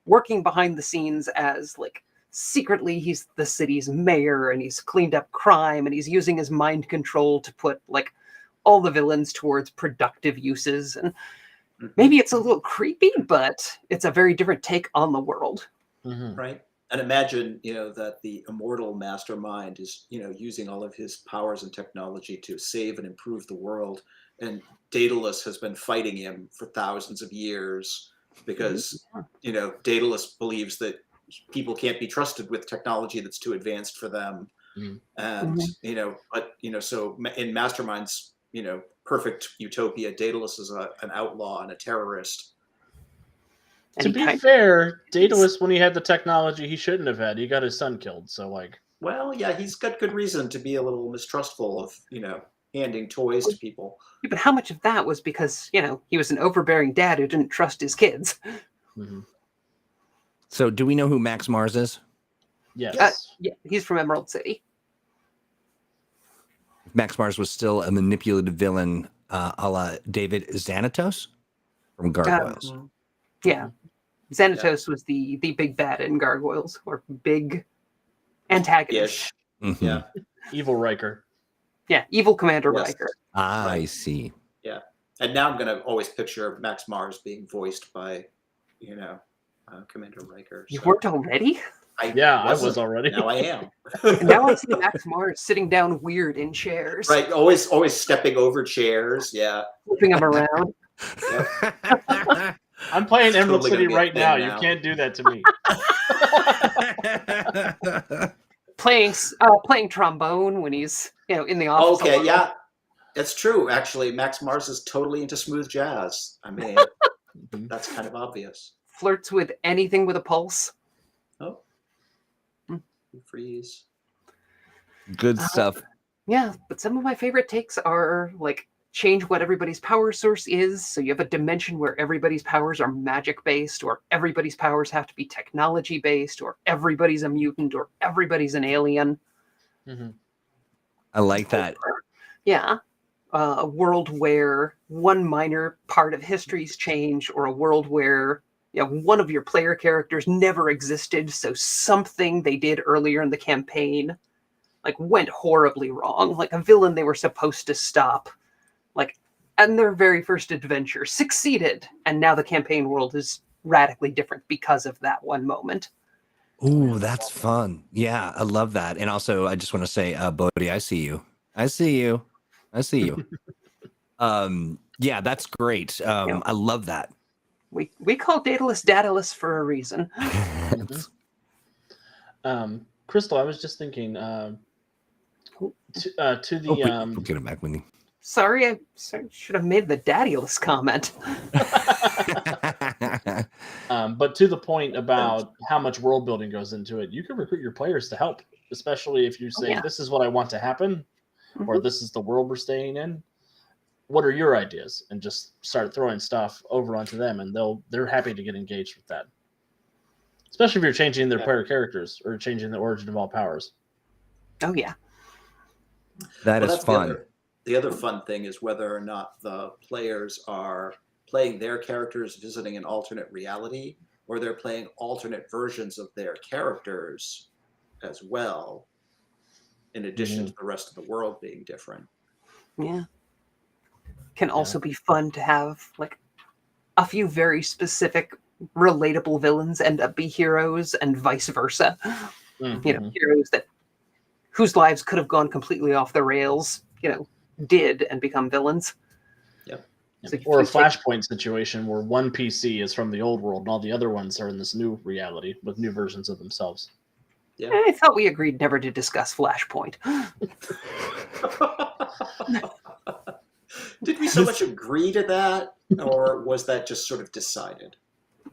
[SPEAKER 2] working behind the scenes as, like, secretly he's the city's mayor and he's cleaned up crime and he's using his mind control to put, like, all the villains towards productive uses. And maybe it's a little creepy, but it's a very different take on the world.
[SPEAKER 4] Mm-hmm.
[SPEAKER 3] Right? And imagine, that the immortal Mastermind is, using all of his powers and technology to save and improve the world. And Daedalus has been fighting him for thousands of years because, Daedalus believes that people can't be trusted with technology that's too advanced for them.
[SPEAKER 4] Mm.
[SPEAKER 3] And, so in Mastermind's, perfect utopia, Daedalus is an outlaw and a terrorist.
[SPEAKER 4] To be fair, Daedalus, when he had the technology he shouldn't have had, he got his son killed. So, like,
[SPEAKER 3] well, yeah, he's got good reason to be a little mistrustful of, handing toys to people.
[SPEAKER 2] Yeah, but how much of that was because, he was an overbearing dad who didn't trust his kids?
[SPEAKER 4] Mm-hmm.
[SPEAKER 1] So, do we know who Max Mars is?
[SPEAKER 4] Yes.
[SPEAKER 2] Yeah, he's from Emerald City.
[SPEAKER 1] Max Mars was still a manipulative villain a la David Xanatos from Gargoyles.
[SPEAKER 2] Yeah. Xanatos was the big bad in Gargoyles, or big antagonist.
[SPEAKER 1] Mm-hmm.
[SPEAKER 3] Yeah.
[SPEAKER 4] Evil Riker.
[SPEAKER 2] Yeah, evil Commander
[SPEAKER 3] Yes.
[SPEAKER 2] Riker.
[SPEAKER 1] I see.
[SPEAKER 3] Yeah. And now I'm going to always picture Max Mars being voiced by, Commander Riker.
[SPEAKER 2] You weren't already?
[SPEAKER 4] I was already.
[SPEAKER 3] Now I am.
[SPEAKER 2] And now I see Max Mars sitting down weird in chairs.
[SPEAKER 3] Right. Always stepping over chairs. Yeah.
[SPEAKER 2] Flipping them around.
[SPEAKER 3] Yep.
[SPEAKER 4] I'm playing Emerald
[SPEAKER 3] Totally
[SPEAKER 4] City
[SPEAKER 3] gonna be a
[SPEAKER 4] right
[SPEAKER 3] thing
[SPEAKER 4] now.
[SPEAKER 3] now.
[SPEAKER 4] You can't do that to me.
[SPEAKER 2] Playing trombone when he's in the office.
[SPEAKER 3] Okay.
[SPEAKER 2] alone.
[SPEAKER 3] Yeah. It's true. Actually, Max Mars is totally into smooth jazz. I mean, that's kind of obvious.
[SPEAKER 2] Flirts with anything with a pulse.
[SPEAKER 3] Oh. Freeze.
[SPEAKER 1] Good stuff.
[SPEAKER 2] Yeah, but some of my favorite takes are like change what everybody's power source is. So you have a dimension where everybody's powers are magic based, or everybody's powers have to be technology based, or everybody's a mutant, or everybody's an alien.
[SPEAKER 4] Mm-hmm.
[SPEAKER 1] I like that.
[SPEAKER 2] Yeah. A world where one minor part of history's changed, or a world where one of your player characters never existed, so something they did earlier in the campaign went horribly wrong. Like a villain they were supposed to stop, and their very first adventure succeeded, and now the campaign world is radically different because of that one moment.
[SPEAKER 1] Ooh, that's fun. Yeah, I love that. And also, I just want to say, Bodhi, I see you. I see you. I see you. Yeah, that's great. I love that.
[SPEAKER 2] We call Daedalus Daedalus for a reason.
[SPEAKER 4] Crystal, I was just thinking to the
[SPEAKER 1] we'll get him back with you.
[SPEAKER 2] Sorry, I should have made the Daedalus comment.
[SPEAKER 4] But to the point about how much world building goes into it, you can recruit your players to help, especially if you say, this is what I want to happen, or this is the world we're staying in. What are your ideas? And just start throwing stuff over onto them, and they're happy to get engaged with that. Especially if you're changing their player characters or changing the origin of all powers.
[SPEAKER 2] Oh, yeah.
[SPEAKER 1] That is fun.
[SPEAKER 3] the other fun thing is whether or not the players are playing their characters visiting an alternate reality, or they're playing alternate versions of their characters as well, in addition to the rest of the world being different.
[SPEAKER 2] Yeah. Can also be fun to have like a few very specific relatable villains end up be heroes and vice versa. Heroes whose lives could have gone completely off the rails, did and become villains.
[SPEAKER 3] Yep.
[SPEAKER 2] So
[SPEAKER 4] or a Flashpoint situation where one PC is from the old world and all the other ones are in this new reality with new versions of themselves.
[SPEAKER 3] Yeah.
[SPEAKER 2] I thought we agreed never to discuss Flashpoint.
[SPEAKER 3] Did we so much agree to that, or was that just sort of decided?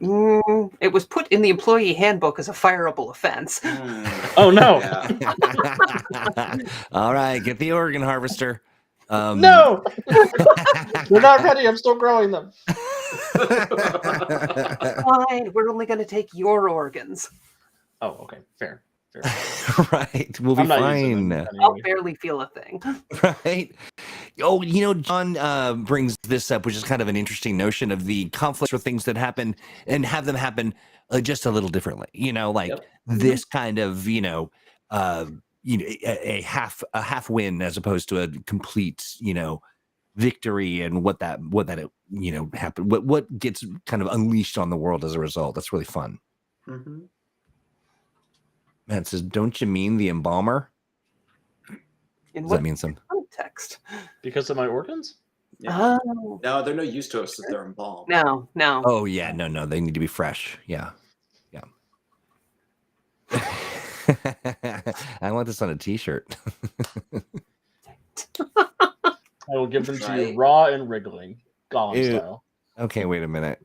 [SPEAKER 2] It was put in the employee handbook as a fireable offense.
[SPEAKER 4] Oh no!
[SPEAKER 3] Yeah.
[SPEAKER 1] All right, get the organ harvester.
[SPEAKER 4] No, we're not ready. I'm still growing them.
[SPEAKER 2] Fine, we're only going to take your organs.
[SPEAKER 4] Oh, okay, fair.
[SPEAKER 1] Right, we'll be
[SPEAKER 4] I'm not using
[SPEAKER 1] fine.
[SPEAKER 4] them
[SPEAKER 2] I'll
[SPEAKER 4] anyway.
[SPEAKER 2] barely feel a thing.
[SPEAKER 1] Right. Oh, John brings this up, which is kind of an interesting notion of the conflicts or things that happen and have them happen just a little differently. This kind of, a half win as opposed to a complete, victory, and what that happened, what gets kind of unleashed on the world as a result. That's really fun.
[SPEAKER 3] Mm-hmm.
[SPEAKER 1] Man, it says, don't you mean the embalmer?
[SPEAKER 2] In
[SPEAKER 1] Does
[SPEAKER 2] what
[SPEAKER 1] that mean something?
[SPEAKER 2] context?
[SPEAKER 4] Because of my organs?
[SPEAKER 3] Yeah.
[SPEAKER 2] Oh,
[SPEAKER 3] No, they're no use to us if they're embalmed.
[SPEAKER 2] no.
[SPEAKER 1] Oh yeah, no, they need to be fresh. Yeah. I want this on a t-shirt.
[SPEAKER 4] I will give them to
[SPEAKER 3] Right.
[SPEAKER 4] you raw and wriggling, Gollum
[SPEAKER 1] Ew.
[SPEAKER 4] style.
[SPEAKER 1] Okay, wait a minute.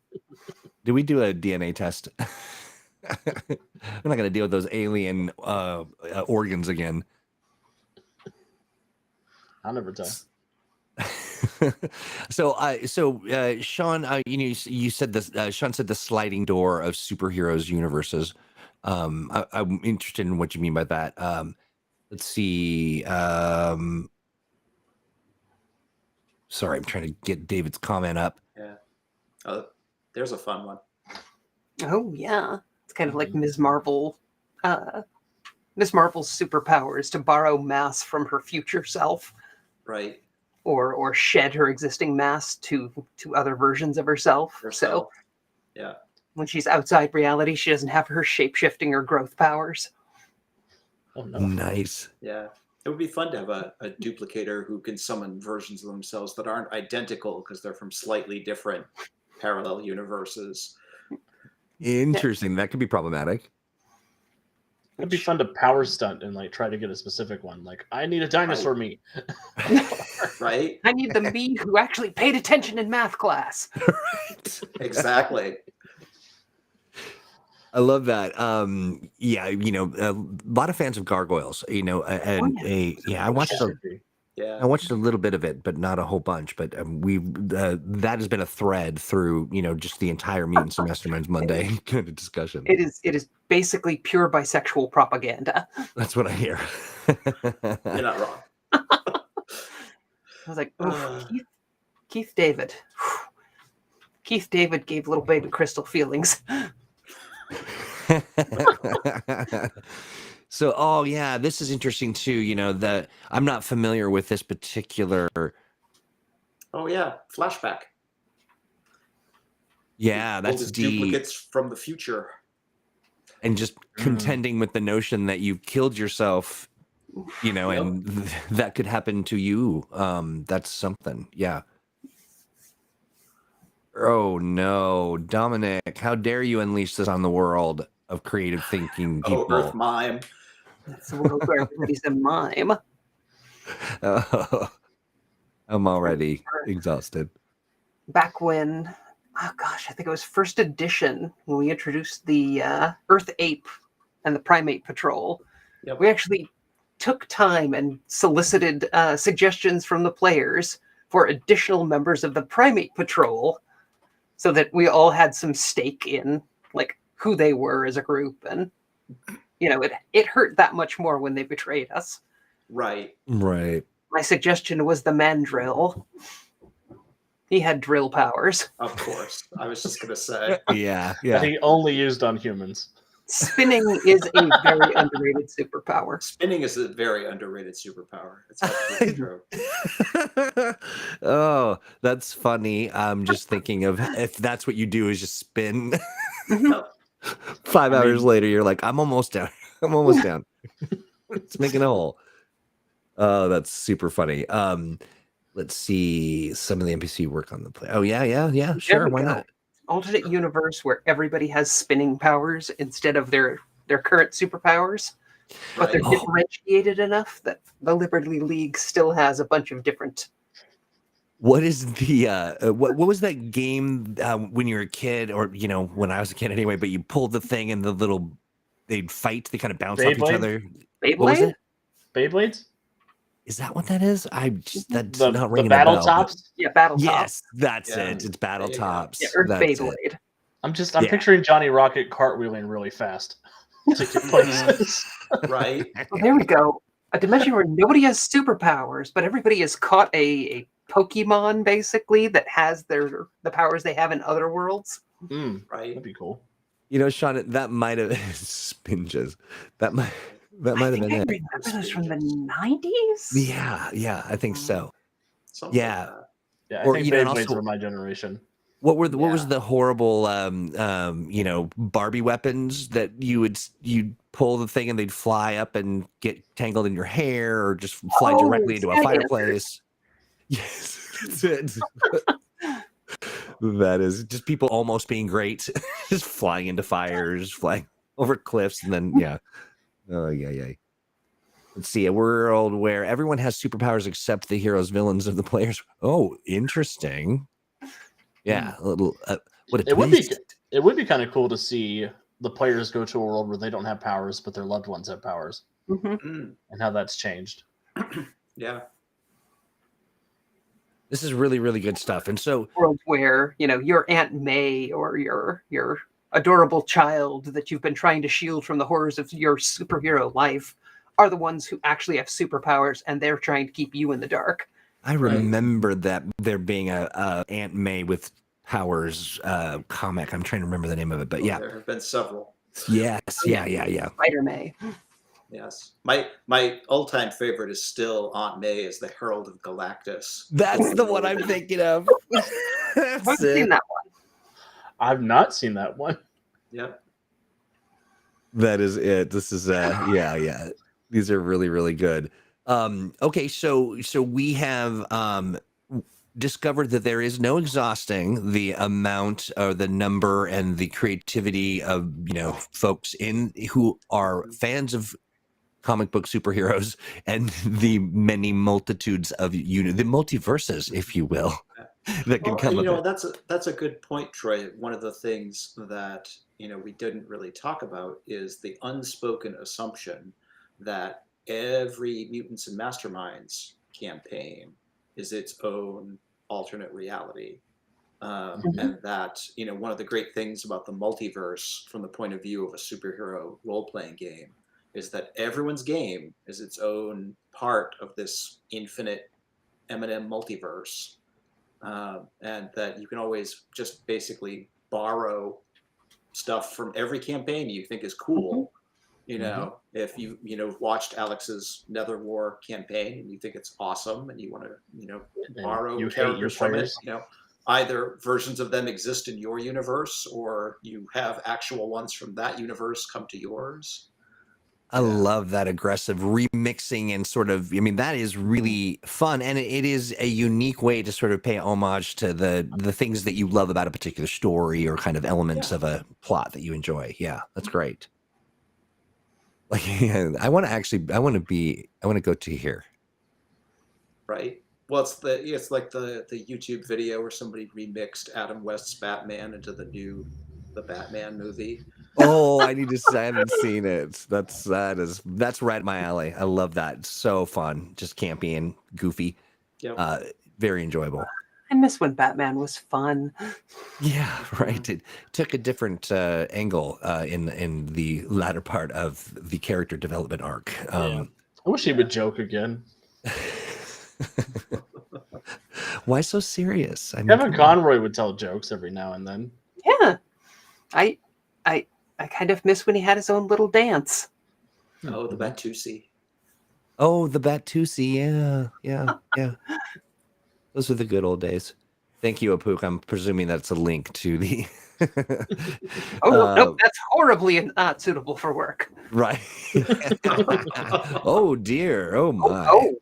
[SPEAKER 1] Did we do a DNA test? We're not going to deal with those alien organs again.
[SPEAKER 4] I'll never tell.
[SPEAKER 1] So Sean, you said this. Sean said the sliding door of superheroes universes. I'm interested in what you mean by that. Let's see. Sorry, I'm trying to get David's comment up.
[SPEAKER 3] Yeah. Oh, there's a fun one.
[SPEAKER 2] Oh, yeah. It's kind of like Ms. Marvel. Ms. Marvel's superpowers to borrow mass from her future self,
[SPEAKER 3] Right.
[SPEAKER 2] or shed her existing mass to other versions of herself. So
[SPEAKER 3] yeah.
[SPEAKER 2] when she's outside reality, she doesn't have her shape-shifting or growth powers.
[SPEAKER 4] Oh no.
[SPEAKER 1] Nice.
[SPEAKER 3] Yeah. It would be fun to have a duplicator who can summon versions of themselves that aren't identical because they're from slightly different parallel universes.
[SPEAKER 1] Interesting. That could be problematic.
[SPEAKER 4] It'd be fun to power stunt and try to get a specific one. I need a dinosaur me.
[SPEAKER 3] Right?
[SPEAKER 2] I need the me who actually paid attention in math class.
[SPEAKER 3] Exactly.
[SPEAKER 1] I love that. Yeah, a lot of fans of gargoyles. I watched
[SPEAKER 3] Yeah.
[SPEAKER 1] I watched a little bit of it, but not a whole bunch. But that has been a thread through just the entire Mutants and Masterminds Monday kind of discussion.
[SPEAKER 2] It is basically pure bisexual propaganda.
[SPEAKER 1] That's what I hear.
[SPEAKER 3] You're not wrong.
[SPEAKER 2] I was like, oof, Keith David. Keith David gave little baby Crystal feelings.
[SPEAKER 1] So, this is interesting too. That I'm not familiar with this particular.
[SPEAKER 3] Oh yeah, flashback.
[SPEAKER 1] Yeah, that's
[SPEAKER 3] Those duplicates from the future.
[SPEAKER 1] And just contending with the notion that you killed yourself, and that could happen to you. That's something. Yeah. Oh no, Dominic! How dare you unleash this on the world of creative thinking people?
[SPEAKER 3] Oh, Earth mime.
[SPEAKER 2] That's the world where everybody's a mime.
[SPEAKER 1] I'm already exhausted.
[SPEAKER 2] Back when, I think it was first edition when we introduced the Earth Ape and the Primate Patrol.
[SPEAKER 3] Yep.
[SPEAKER 2] We actually took time and solicited suggestions from the players for additional members of the Primate Patrol, so that we all had some stake in who they were as a group, and it hurt that much more when they betrayed us.
[SPEAKER 3] Right.
[SPEAKER 2] My suggestion was the mandrill. He had drill powers.
[SPEAKER 3] Of course. I was just going to say.
[SPEAKER 1] Yeah,
[SPEAKER 4] That
[SPEAKER 1] yeah.
[SPEAKER 4] he only used on humans.
[SPEAKER 2] Spinning is a very underrated superpower.
[SPEAKER 3] Spinning is a very underrated superpower. It's absolutely true.
[SPEAKER 1] Oh, that's funny. I'm just thinking of if that's what you do is just spin.
[SPEAKER 3] No,
[SPEAKER 1] 5
[SPEAKER 4] I
[SPEAKER 1] hours
[SPEAKER 4] mean-
[SPEAKER 1] later, you're like, I'm almost down. I'm almost down. It's making a hole. Oh, that's super funny. Let's see some of the NPC work on the play. Oh yeah. Sure,
[SPEAKER 2] we
[SPEAKER 1] why
[SPEAKER 2] go.
[SPEAKER 1] not?
[SPEAKER 2] Alternate universe where everybody has spinning powers instead of their current superpowers, but they're
[SPEAKER 3] right.
[SPEAKER 2] differentiated enough that the Liberty League still has a bunch of different.
[SPEAKER 1] What is the what was that game when you were a kid, or when I was a kid anyway? But you pulled the thing and they'd fight. They kind of bounce off each
[SPEAKER 4] Beyblade?
[SPEAKER 1] other.
[SPEAKER 2] Beyblade?
[SPEAKER 1] What was it?
[SPEAKER 4] Beyblades?
[SPEAKER 1] Is that what that is? That's
[SPEAKER 4] The,
[SPEAKER 1] not
[SPEAKER 4] the
[SPEAKER 1] ringing
[SPEAKER 4] battle
[SPEAKER 1] a bell. but-
[SPEAKER 2] Yeah, Battle
[SPEAKER 1] Yes, that's
[SPEAKER 3] Yeah.
[SPEAKER 1] it. It's Battle
[SPEAKER 3] There you go.
[SPEAKER 1] Tops.
[SPEAKER 2] Yeah, Earth
[SPEAKER 1] That's it.
[SPEAKER 2] Beyblade.
[SPEAKER 4] I'm
[SPEAKER 1] Yeah.
[SPEAKER 4] picturing Johnny Rocket cartwheeling really fast to get places.
[SPEAKER 3] Right.
[SPEAKER 2] Well, there we go. A dimension where nobody has superpowers, but everybody has caught a Pokemon basically that has the powers they have in other worlds.
[SPEAKER 3] Right.
[SPEAKER 4] That'd be cool.
[SPEAKER 1] Sean, that might have spinches. That might
[SPEAKER 2] I
[SPEAKER 1] have
[SPEAKER 2] think
[SPEAKER 1] been
[SPEAKER 2] I
[SPEAKER 1] it.
[SPEAKER 2] remember this from the 90s.
[SPEAKER 1] Yeah, I think so.
[SPEAKER 3] Something
[SPEAKER 1] Yeah.
[SPEAKER 3] like that.
[SPEAKER 4] Yeah, I
[SPEAKER 1] Or,
[SPEAKER 4] think
[SPEAKER 1] and
[SPEAKER 4] Beyblades
[SPEAKER 1] also-
[SPEAKER 4] were my generation.
[SPEAKER 1] What was
[SPEAKER 3] Yeah.
[SPEAKER 1] the horrible Barbie weapons that you'd pull the thing and they'd fly up and get tangled in your hair or just fly
[SPEAKER 2] Oh,
[SPEAKER 1] directly into a
[SPEAKER 2] Sky
[SPEAKER 1] fireplace? Yes, that's it. That is just people almost being great, just flying into fires, flying over cliffs, and then yeah. Oh yeah. Let's see, a world where everyone has superpowers except the heroes, villains, of the players. Oh, interesting. Yeah, a little. What a
[SPEAKER 4] It would be
[SPEAKER 1] twist.
[SPEAKER 4] it would be kind of cool to see the players go to a world where they don't have powers, but their loved ones have powers,
[SPEAKER 2] Mhm.
[SPEAKER 3] Mm,
[SPEAKER 4] and how that's changed.
[SPEAKER 3] yeah.
[SPEAKER 1] This is really, really good stuff. And so,
[SPEAKER 2] World where your Aunt May or your adorable child that you've been trying to shield from the horrors of your superhero life are the ones who actually have superpowers, and they're trying to keep you in the dark.
[SPEAKER 1] I remember that there being a Aunt May with powers comic. I'm trying to remember the name of it, but yeah,
[SPEAKER 3] There have been several.
[SPEAKER 1] yes, yeah.
[SPEAKER 2] Spider May.
[SPEAKER 3] Yes. My all-time favorite is still Aunt May as the Herald of Galactus.
[SPEAKER 1] That's the one I'm thinking of.
[SPEAKER 2] I've
[SPEAKER 1] That's
[SPEAKER 2] seen
[SPEAKER 1] it.
[SPEAKER 2] that one.
[SPEAKER 4] I've not seen that one.
[SPEAKER 3] Yep.
[SPEAKER 1] That is it. This is yeah. These are really, really good. Okay, so we have discovered that there is no exhausting the amount or the number and the creativity of folks who are fans of comic book superheroes and the many multitudes of the multiverses, if you will, that can
[SPEAKER 3] Well,
[SPEAKER 1] come of it.
[SPEAKER 3] that's a good point, Troy. One of the things that we didn't really talk about is the unspoken assumption that every Mutants and Masterminds campaign is its own alternate reality. And that one of the great things about the multiverse from the point of view of a superhero role-playing game is that everyone's game is its own part of this infinite M&M multiverse, and that you can always just basically borrow stuff from every campaign you think is cool. If you watched Alex's Nether War campaign and you think it's awesome and you want to borrow
[SPEAKER 4] you hate
[SPEAKER 3] characters
[SPEAKER 4] your
[SPEAKER 3] from it,
[SPEAKER 4] players.
[SPEAKER 3] either versions of them exist in your universe or you have actual ones from that universe come to yours.
[SPEAKER 1] I love that aggressive remixing and sort of, that is really fun. And it is a unique way to sort of pay homage to the things that you love about a particular story or kind of elements of a plot that you enjoy. Yeah, that's great. Like, I want to go to here.
[SPEAKER 3] Right. Well, it's like the YouTube video where somebody remixed Adam West's Batman into the Batman movie.
[SPEAKER 1] Oh, I haven't seen it. That's right up my alley. I love that. It's so fun. Just campy and goofy.
[SPEAKER 3] Yep.
[SPEAKER 1] Very enjoyable.
[SPEAKER 2] I miss when Batman was fun.
[SPEAKER 1] Yeah, right. It took a different angle in the latter part of the character development arc.
[SPEAKER 4] I wish he would joke again.
[SPEAKER 1] Why so serious? I mean,
[SPEAKER 4] Kevin
[SPEAKER 1] come on.
[SPEAKER 4] Conroy would tell jokes every now and then.
[SPEAKER 2] Yeah, I kind of miss when he had his own little dance.
[SPEAKER 3] Oh, the Batusi.
[SPEAKER 1] Oh, the Batusi. Yeah. Those were the good old days. Thank you, Apuk. I'm presuming that's a link to the.
[SPEAKER 2] Oh no, that's horribly not suitable for work.
[SPEAKER 1] Right. Oh dear. Oh my.
[SPEAKER 2] Oh,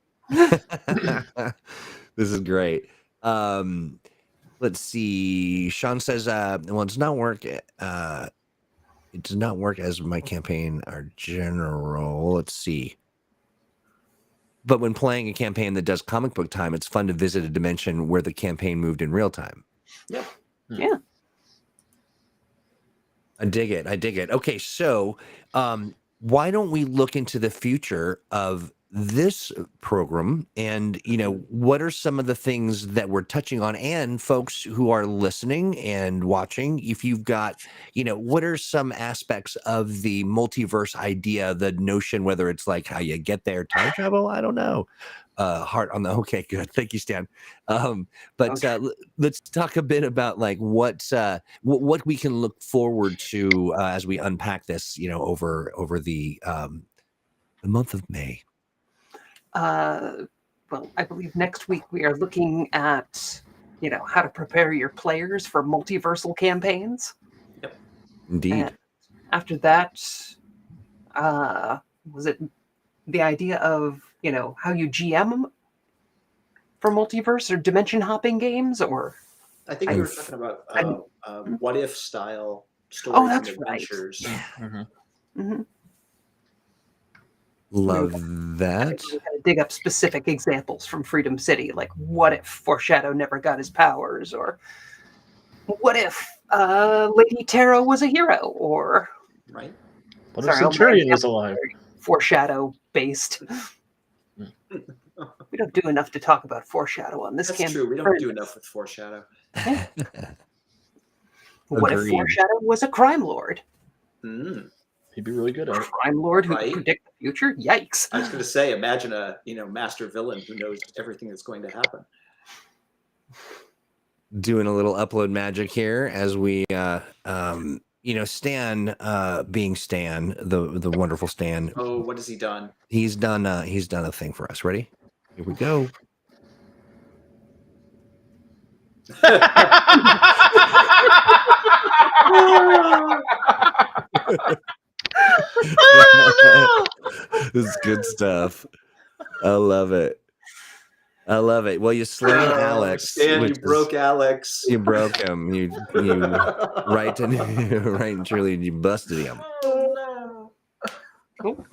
[SPEAKER 1] This is great. Let's see. Sean says, well, it does not work. It does not work as my campaign are general. Let's see. But when playing a campaign that does comic book time, it's fun to visit a dimension where the campaign moved in real time.
[SPEAKER 3] Yep.
[SPEAKER 2] yeah.
[SPEAKER 1] I dig it. Okay, so why don't we look into the future of this program, and what are some of the things that we're touching on, and folks who are listening and watching, if you've got what are some aspects of the multiverse idea, the notion, whether it's like how you get there, time travel, I don't know. Heart on the okay, good, thank you, Stan. But let's talk a bit about like what we can look forward to as we unpack this over the month of May.
[SPEAKER 2] Well, I believe next week we are looking at, how to prepare your players for multiversal campaigns.
[SPEAKER 3] Yep.
[SPEAKER 1] Indeed.
[SPEAKER 2] And after that, was it the idea of, how you GM them for multiverse or dimension hopping games, or?
[SPEAKER 3] I think we were talking about what if style stories
[SPEAKER 2] Oh, that's
[SPEAKER 3] and
[SPEAKER 2] right.
[SPEAKER 3] adventures.
[SPEAKER 2] Mm-hmm.
[SPEAKER 1] Love that.
[SPEAKER 2] We had to dig up specific examples from Freedom City, like what if Foreshadow never got his powers, or what if Lady Tarot was a hero, or
[SPEAKER 3] Right.
[SPEAKER 4] What if Centurion was alive?
[SPEAKER 2] Foreshadow based. We don't do enough to talk about Foreshadow on this campaign.
[SPEAKER 3] That's true. We don't do enough with Foreshadow.
[SPEAKER 2] What if
[SPEAKER 1] Agreed.
[SPEAKER 2] Foreshadow was a crime lord?
[SPEAKER 3] Mm.
[SPEAKER 4] He'd be really good at it.
[SPEAKER 2] Crime lord who
[SPEAKER 3] Right.
[SPEAKER 2] could predict the future? Yikes.
[SPEAKER 3] I was going to say, imagine a master villain who knows everything that's going to happen.
[SPEAKER 1] Doing a little upload magic here as we Stan being Stan, the wonderful Stan.
[SPEAKER 3] Oh, what has he done?
[SPEAKER 1] He's done a thing for us. Ready? Here we go. This is good stuff. I love it. Well, you slain Alex.
[SPEAKER 3] Stan, you
[SPEAKER 1] which
[SPEAKER 3] broke Alex.
[SPEAKER 1] You broke him. You right and truly you busted him.
[SPEAKER 3] Oh, no.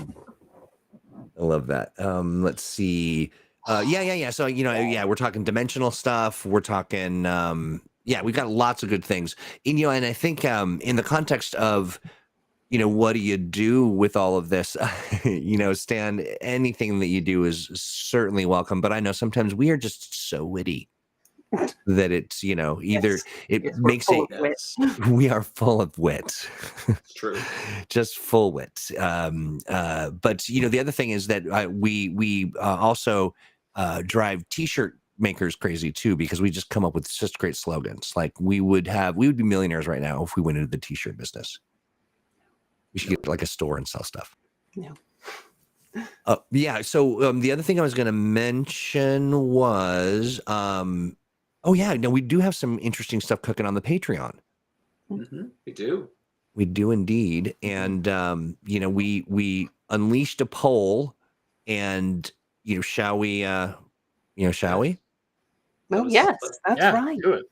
[SPEAKER 1] I love that. Let's see. Yeah. So we're talking dimensional stuff. We're talking we've got lots of good things. And and I think in the context of what do you do with all of this? Stan, anything that you do is certainly welcome. But I know sometimes we are just so witty that it's either it makes it. We are full of wit.
[SPEAKER 3] It's true.
[SPEAKER 1] Just full wit. But the other thing is that we also drive T-shirt makers crazy too, because we just come up with such great slogans. Like we would be millionaires right now if we went into the T-shirt business. We should get like a store and sell stuff. Yeah. So the other thing I was going to mention was, we do have some interesting stuff cooking on the Patreon.
[SPEAKER 3] Mm-hmm. We do.
[SPEAKER 1] We do indeed. And, we unleashed a poll, and, shall we? Shall we?
[SPEAKER 2] Oh, yes, that's right.
[SPEAKER 4] Do it.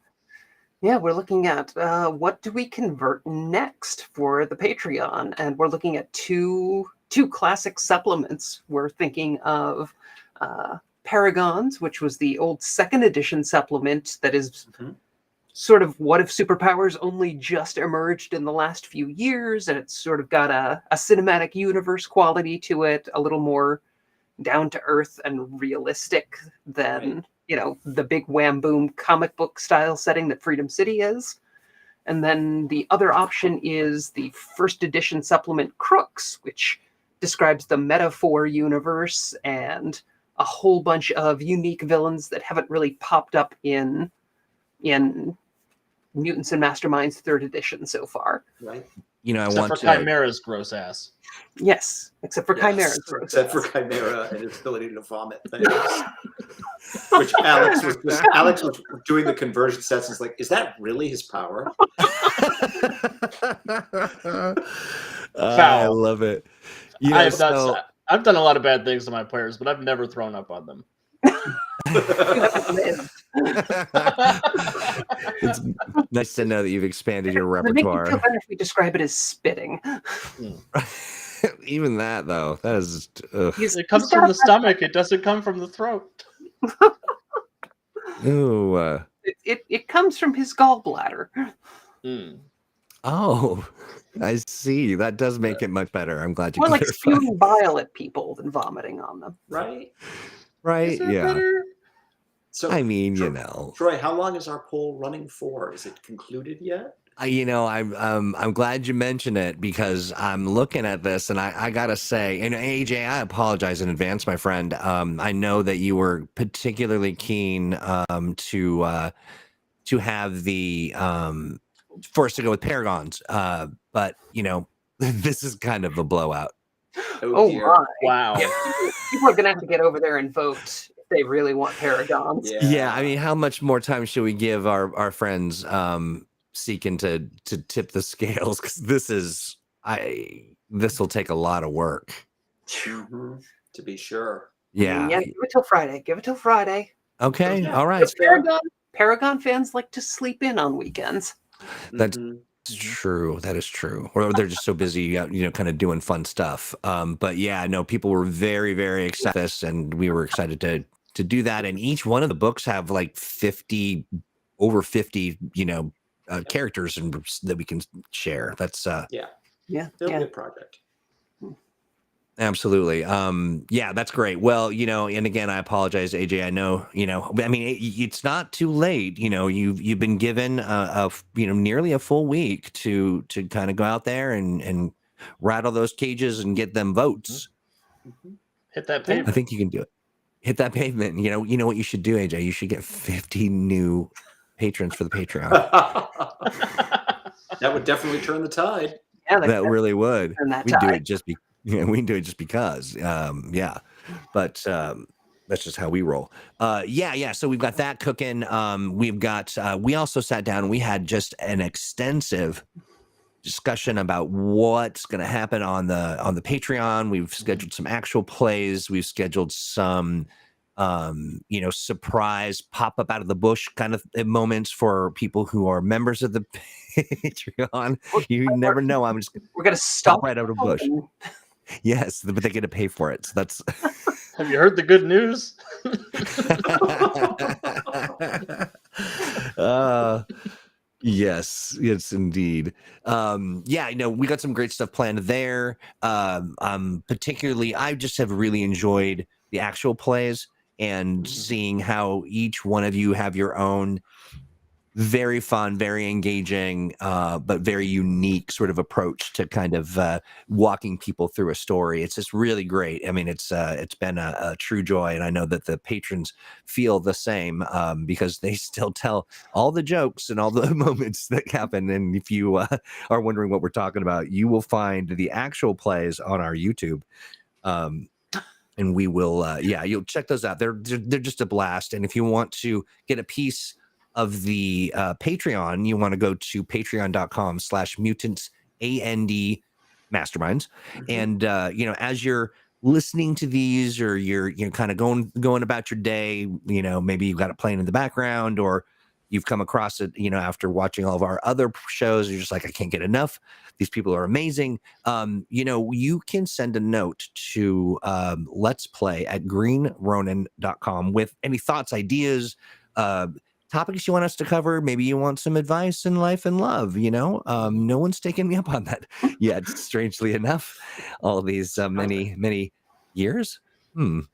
[SPEAKER 2] Yeah, we're looking at what do we convert next for the Patreon, and we're looking at two classic supplements. We're thinking of Paragons, which was the old second edition supplement that is sort of what if superpowers only just emerged in the last few years, and it's sort of got a cinematic universe quality to it, a little more down to earth and realistic than the big wham boom comic book style setting that Freedom City is. And then the other option is the first edition supplement Crooks, which describes the metaphor universe and a whole bunch of unique villains that haven't really popped up in Mutants and Masterminds 3rd edition so far.
[SPEAKER 3] Right.
[SPEAKER 1] You know, I
[SPEAKER 4] Except
[SPEAKER 1] want
[SPEAKER 4] for
[SPEAKER 1] to.
[SPEAKER 4] Chimera's gross ass.
[SPEAKER 2] Yes, except for
[SPEAKER 3] Yes,
[SPEAKER 2] Chimera's gross
[SPEAKER 3] except for
[SPEAKER 2] ass.
[SPEAKER 3] Chimera and his ability to vomit things. Which Alex was doing the conversion sets and was like, is that really his power?
[SPEAKER 1] I love it. You know,
[SPEAKER 4] I've done a lot of bad things to my players, but I've never thrown up on them.
[SPEAKER 1] It's nice to know that you've expanded your
[SPEAKER 2] It would make me
[SPEAKER 1] repertoire.
[SPEAKER 2] feel better if we describe it as spitting.
[SPEAKER 1] Even that, though, that is.
[SPEAKER 4] It comes from the stomach. It doesn't come from the throat.
[SPEAKER 1] Ooh.
[SPEAKER 2] It comes from his gallbladder.
[SPEAKER 1] Oh, I see. That does make it much better. I'm glad you
[SPEAKER 2] More like
[SPEAKER 1] clarified.
[SPEAKER 2] spewing bile at people than vomiting on them.
[SPEAKER 3] Right?
[SPEAKER 1] Right? Yeah.
[SPEAKER 4] Better?
[SPEAKER 3] So
[SPEAKER 1] I mean,
[SPEAKER 3] Troy,
[SPEAKER 1] you know.
[SPEAKER 3] Troy, how long is our poll running for? Is it concluded yet?
[SPEAKER 1] You know, I'm glad you mentioned it because I'm looking at this and I gotta say, and AJ, I apologize in advance, my friend. I know that you were particularly keen to have the for us to go with Paragons, but you know, this is kind of a blowout.
[SPEAKER 2] Oh
[SPEAKER 3] dear.
[SPEAKER 2] my!
[SPEAKER 4] Wow.
[SPEAKER 2] People are gonna have to get over there and vote if they really want Paragons.
[SPEAKER 1] Yeah, I mean, how much more time should we give our friends seeking to tip the scales? Because this will take a lot of work.
[SPEAKER 3] Mhm, to be sure.
[SPEAKER 1] Yeah.
[SPEAKER 2] Yeah, give it till Friday. Give it till Friday.
[SPEAKER 1] Okay.
[SPEAKER 3] Yeah.
[SPEAKER 1] All right.
[SPEAKER 2] Paragon fans like to sleep in on weekends.
[SPEAKER 1] That's
[SPEAKER 3] Mhm.
[SPEAKER 1] true. That is true. Or they're just so busy, you know, kind of doing fun stuff. But yeah, no, people were very, very excited, and we were excited to do that. And each one of the books have like over 50, you know, characters and that we can share. That's
[SPEAKER 2] Yeah.
[SPEAKER 3] It'll be a project.
[SPEAKER 1] absolutely. Yeah, that's great. Well, you know, and again, I apologize, AJ. I know, you know, I mean, it's not too late. You know, you've been given you know, nearly a full week to kind of go out there and rattle those cages and get them votes.
[SPEAKER 4] Hit that
[SPEAKER 1] I
[SPEAKER 4] pavement.
[SPEAKER 1] think you can do it. Hit that pavement. You know what you should do, AJ? You should get 50 new patrons for the Patreon.
[SPEAKER 3] That would definitely turn the tide.
[SPEAKER 2] Yeah,
[SPEAKER 1] That really would.
[SPEAKER 2] turn that
[SPEAKER 1] We do
[SPEAKER 2] tide.
[SPEAKER 1] it just we do it just because. Yeah. But that's just how we roll. Yeah. So we've got that cooking. We've got we also sat down and we had just an extensive discussion about what's going to happen on the Patreon. We've scheduled some actual plays. We've scheduled some you know, surprise pop up out of the bush kind of moments for people who are members of the Patreon. You never know. I'm just
[SPEAKER 2] We're gonna stop
[SPEAKER 1] right out of the bush. Yes, but they get to pay for it. So that's
[SPEAKER 4] Have you heard the good news?
[SPEAKER 1] yes, indeed. Yeah, I know we got some great stuff planned there. Particularly, I just have really enjoyed the actual plays and seeing how each one of you have your own very fun, very engaging, but very unique sort of approach to kind of walking people through a story. It's just really great. I mean, it's been a true joy, and I know that the patrons feel the same because they still tell all the jokes and all the moments that happen. And if you are wondering what we're talking about, you will find the actual plays on our YouTube. And we will, you'll check those out. They're just a blast. And if you want to get a piece of the Patreon, you want to go to patreon.com/mutants and masterminds. And you know, as you're listening to these, or you're kind of going about your day, you know, maybe you've got it playing in the background, or you've come across it, you know, after watching all of our other shows, you're just like, I can't get enough. These people are amazing. You know, you can send a note to let's play at greenronin.com with any thoughts, ideas, topics you want us to cover. Maybe you want some advice in life and love, you know. No one's taken me up on that yet, strangely enough. All these many years. Well,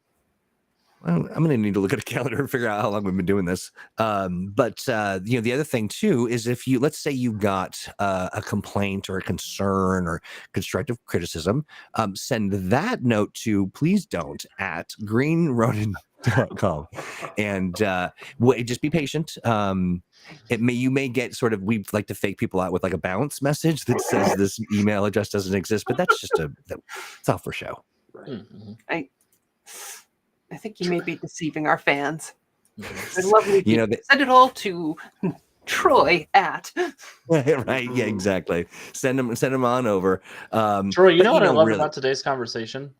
[SPEAKER 1] I'm going to need to look at a calendar and figure out how long we've been doing this. But the other thing too is if you, let's say you got a complaint or a concern or constructive criticism, send that note to please don't at greenronin.com and just be patient. You may get sort of, we like to fake people out with like a bounce message that says this email address doesn't exist, but that's just it's all for show.
[SPEAKER 3] Right.
[SPEAKER 4] Mm-hmm.
[SPEAKER 2] I think you may be deceiving our fans.
[SPEAKER 4] Yes.
[SPEAKER 2] I'd love you to send it all to Troy at.
[SPEAKER 1] Right. Yeah, exactly. Send them on over.
[SPEAKER 4] Troy, you know what I love
[SPEAKER 1] really,
[SPEAKER 4] about today's conversation?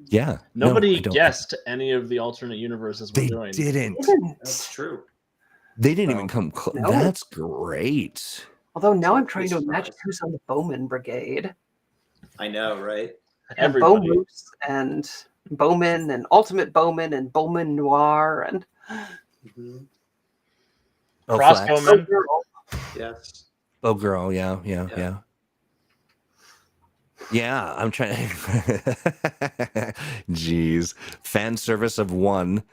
[SPEAKER 1] Yeah.
[SPEAKER 4] Nobody guessed any of the alternate universes we're doing.
[SPEAKER 1] They didn't.
[SPEAKER 3] That's true.
[SPEAKER 1] They didn't even come close.
[SPEAKER 2] No.
[SPEAKER 1] That's great.
[SPEAKER 2] Although now I'm trying to imagine who's on the Bowman Brigade.
[SPEAKER 3] I know, right?
[SPEAKER 2] And
[SPEAKER 4] Everybody.
[SPEAKER 2] Bowmoose and Bowman and Ultimate Bowman and Bowman Noir and
[SPEAKER 3] Mhm.
[SPEAKER 4] Crossbowman.
[SPEAKER 2] Girl.
[SPEAKER 3] Yes.
[SPEAKER 1] Oh, girl. Yeah. Yeah, I'm trying. Jeez, fan service of one.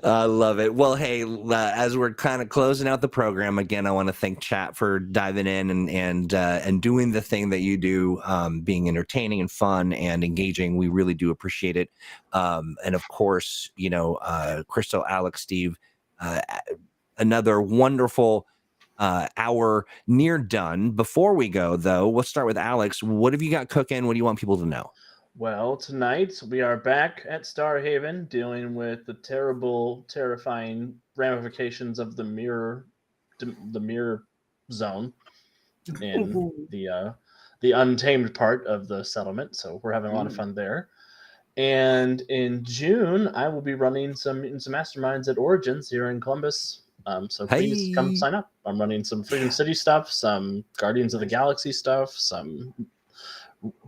[SPEAKER 1] I love it. Well, hey, as we're kind of closing out the program again, I want to thank chat for diving in and doing the thing that you do, being entertaining and fun and engaging. We really do appreciate it. And of course, Crystal, Alex, Steve, another wonderful hour near done. Before we go, though, let's start with Alex. What have you got cooking? What do you want people to know?
[SPEAKER 4] Well, tonight we are back at Starhaven dealing with the terrifying ramifications of the mirror zone in the untamed part of the settlement. So we're having a lot of fun there. And in June, I will be running some Masterminds at Origins here in Columbus. So please come sign up. I'm running some Freedom City stuff, some Guardians of the Galaxy stuff, some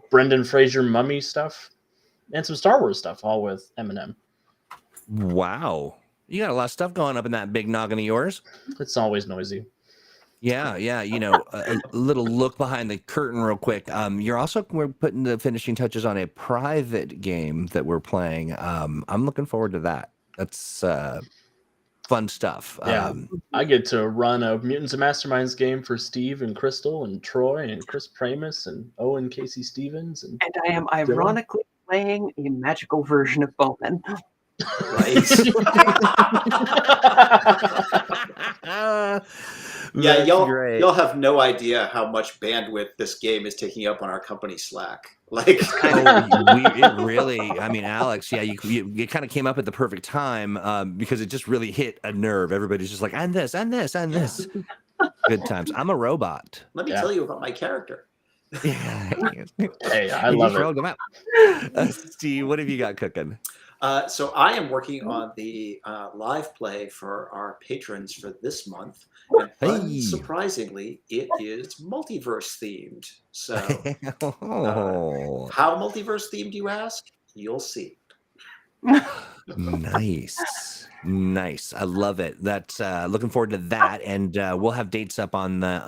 [SPEAKER 4] Brendan Fraser mummy stuff, and some Star Wars stuff, all with Eminem.
[SPEAKER 1] Wow. You got a lot of stuff going up in that big noggin of yours.
[SPEAKER 4] It's always noisy.
[SPEAKER 1] Yeah. A little look behind the curtain real quick. We're putting the finishing touches on a private game that we're playing. I'm looking forward to that. That's fun stuff.
[SPEAKER 4] Yeah, I get to run a Mutants and Masterminds game for Steve and Crystal and Troy and Chris Pramus and Owen Casey Stevens. And
[SPEAKER 2] I am ironically playing a magical version of Bowman.
[SPEAKER 3] Right. Yeah, y'all have no idea how much bandwidth this game is taking up on our company Slack. Like, Alex, yeah, you kind of came up at the perfect time because it just really hit a nerve. Everybody's just like, and this. Good times. I'm a robot. Let me tell you about my character.
[SPEAKER 4] Hey, I love it.
[SPEAKER 1] Steve, what have you got cooking?
[SPEAKER 3] So I am working on the live play for our patrons for this month. And unsurprisingly, it is multiverse themed. So how multiverse themed, you ask? You'll see.
[SPEAKER 1] Nice. I love it. That's looking forward to that. And we'll have dates up on the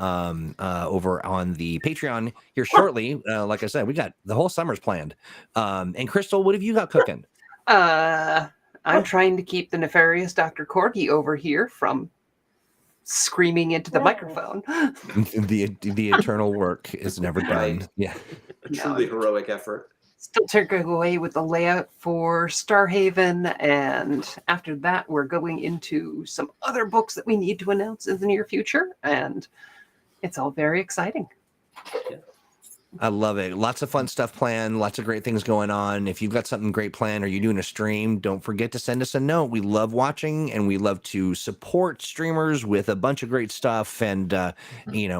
[SPEAKER 1] over on the Patreon here shortly. Like I said, we got the whole summer's planned. And Crystal, what have you got cooking?
[SPEAKER 2] I'm trying to keep the nefarious Dr. Corgi over here from screaming into the microphone.
[SPEAKER 1] The eternal work is never done. Yeah.
[SPEAKER 3] A truly heroic effort.
[SPEAKER 2] Still taking away with the layout for Starhaven, and after that we're going into some other books that we need to announce in the near future, and it's all very exciting.
[SPEAKER 3] Yeah.
[SPEAKER 1] I love it. Lots of fun stuff planned. Lots of great things going on. If you've got something great planned or you're doing a stream, don't forget to send us a note. We love watching and we love to support streamers with a bunch of great stuff and,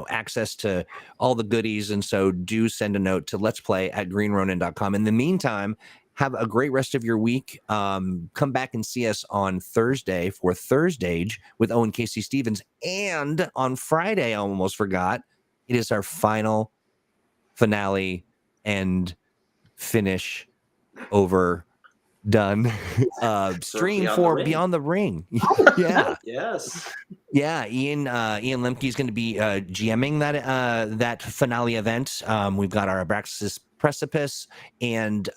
[SPEAKER 1] access to all the goodies. And so do send a note to let's play at greenronin.com. In the meantime, have a great rest of your week. Come back and see us on Thursday for Thursdage with Owen Casey Stevens. And on Friday, I almost forgot, it is our final finale and finish over done stream for Beyond the Ring. Yeah.
[SPEAKER 3] Yes.
[SPEAKER 1] Yeah, Ian Lemke is going to be GMing that finale event. We've got our Abraxas Precipice and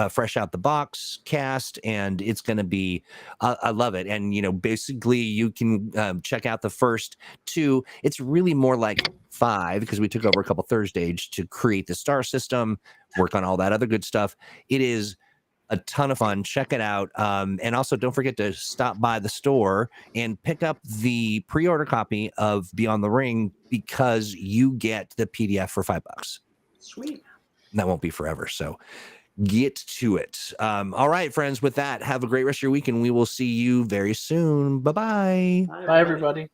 [SPEAKER 1] Fresh Out the Box cast, and it's going to be I love it. And basically you can check out the first 2. It's really more like 5 because we took over a couple Thursdays to create the star system, work on all that other good stuff. It is a ton of fun. Check it out. And also don't forget to stop by the store and pick up the pre-order copy of Beyond the Ring, because you get the PDF for $5.
[SPEAKER 3] Sweet.
[SPEAKER 1] That won't be forever. So get to it. All right, friends, with that, have a great rest of your week, and we will see you very soon. Bye-bye.
[SPEAKER 4] Bye, everybody.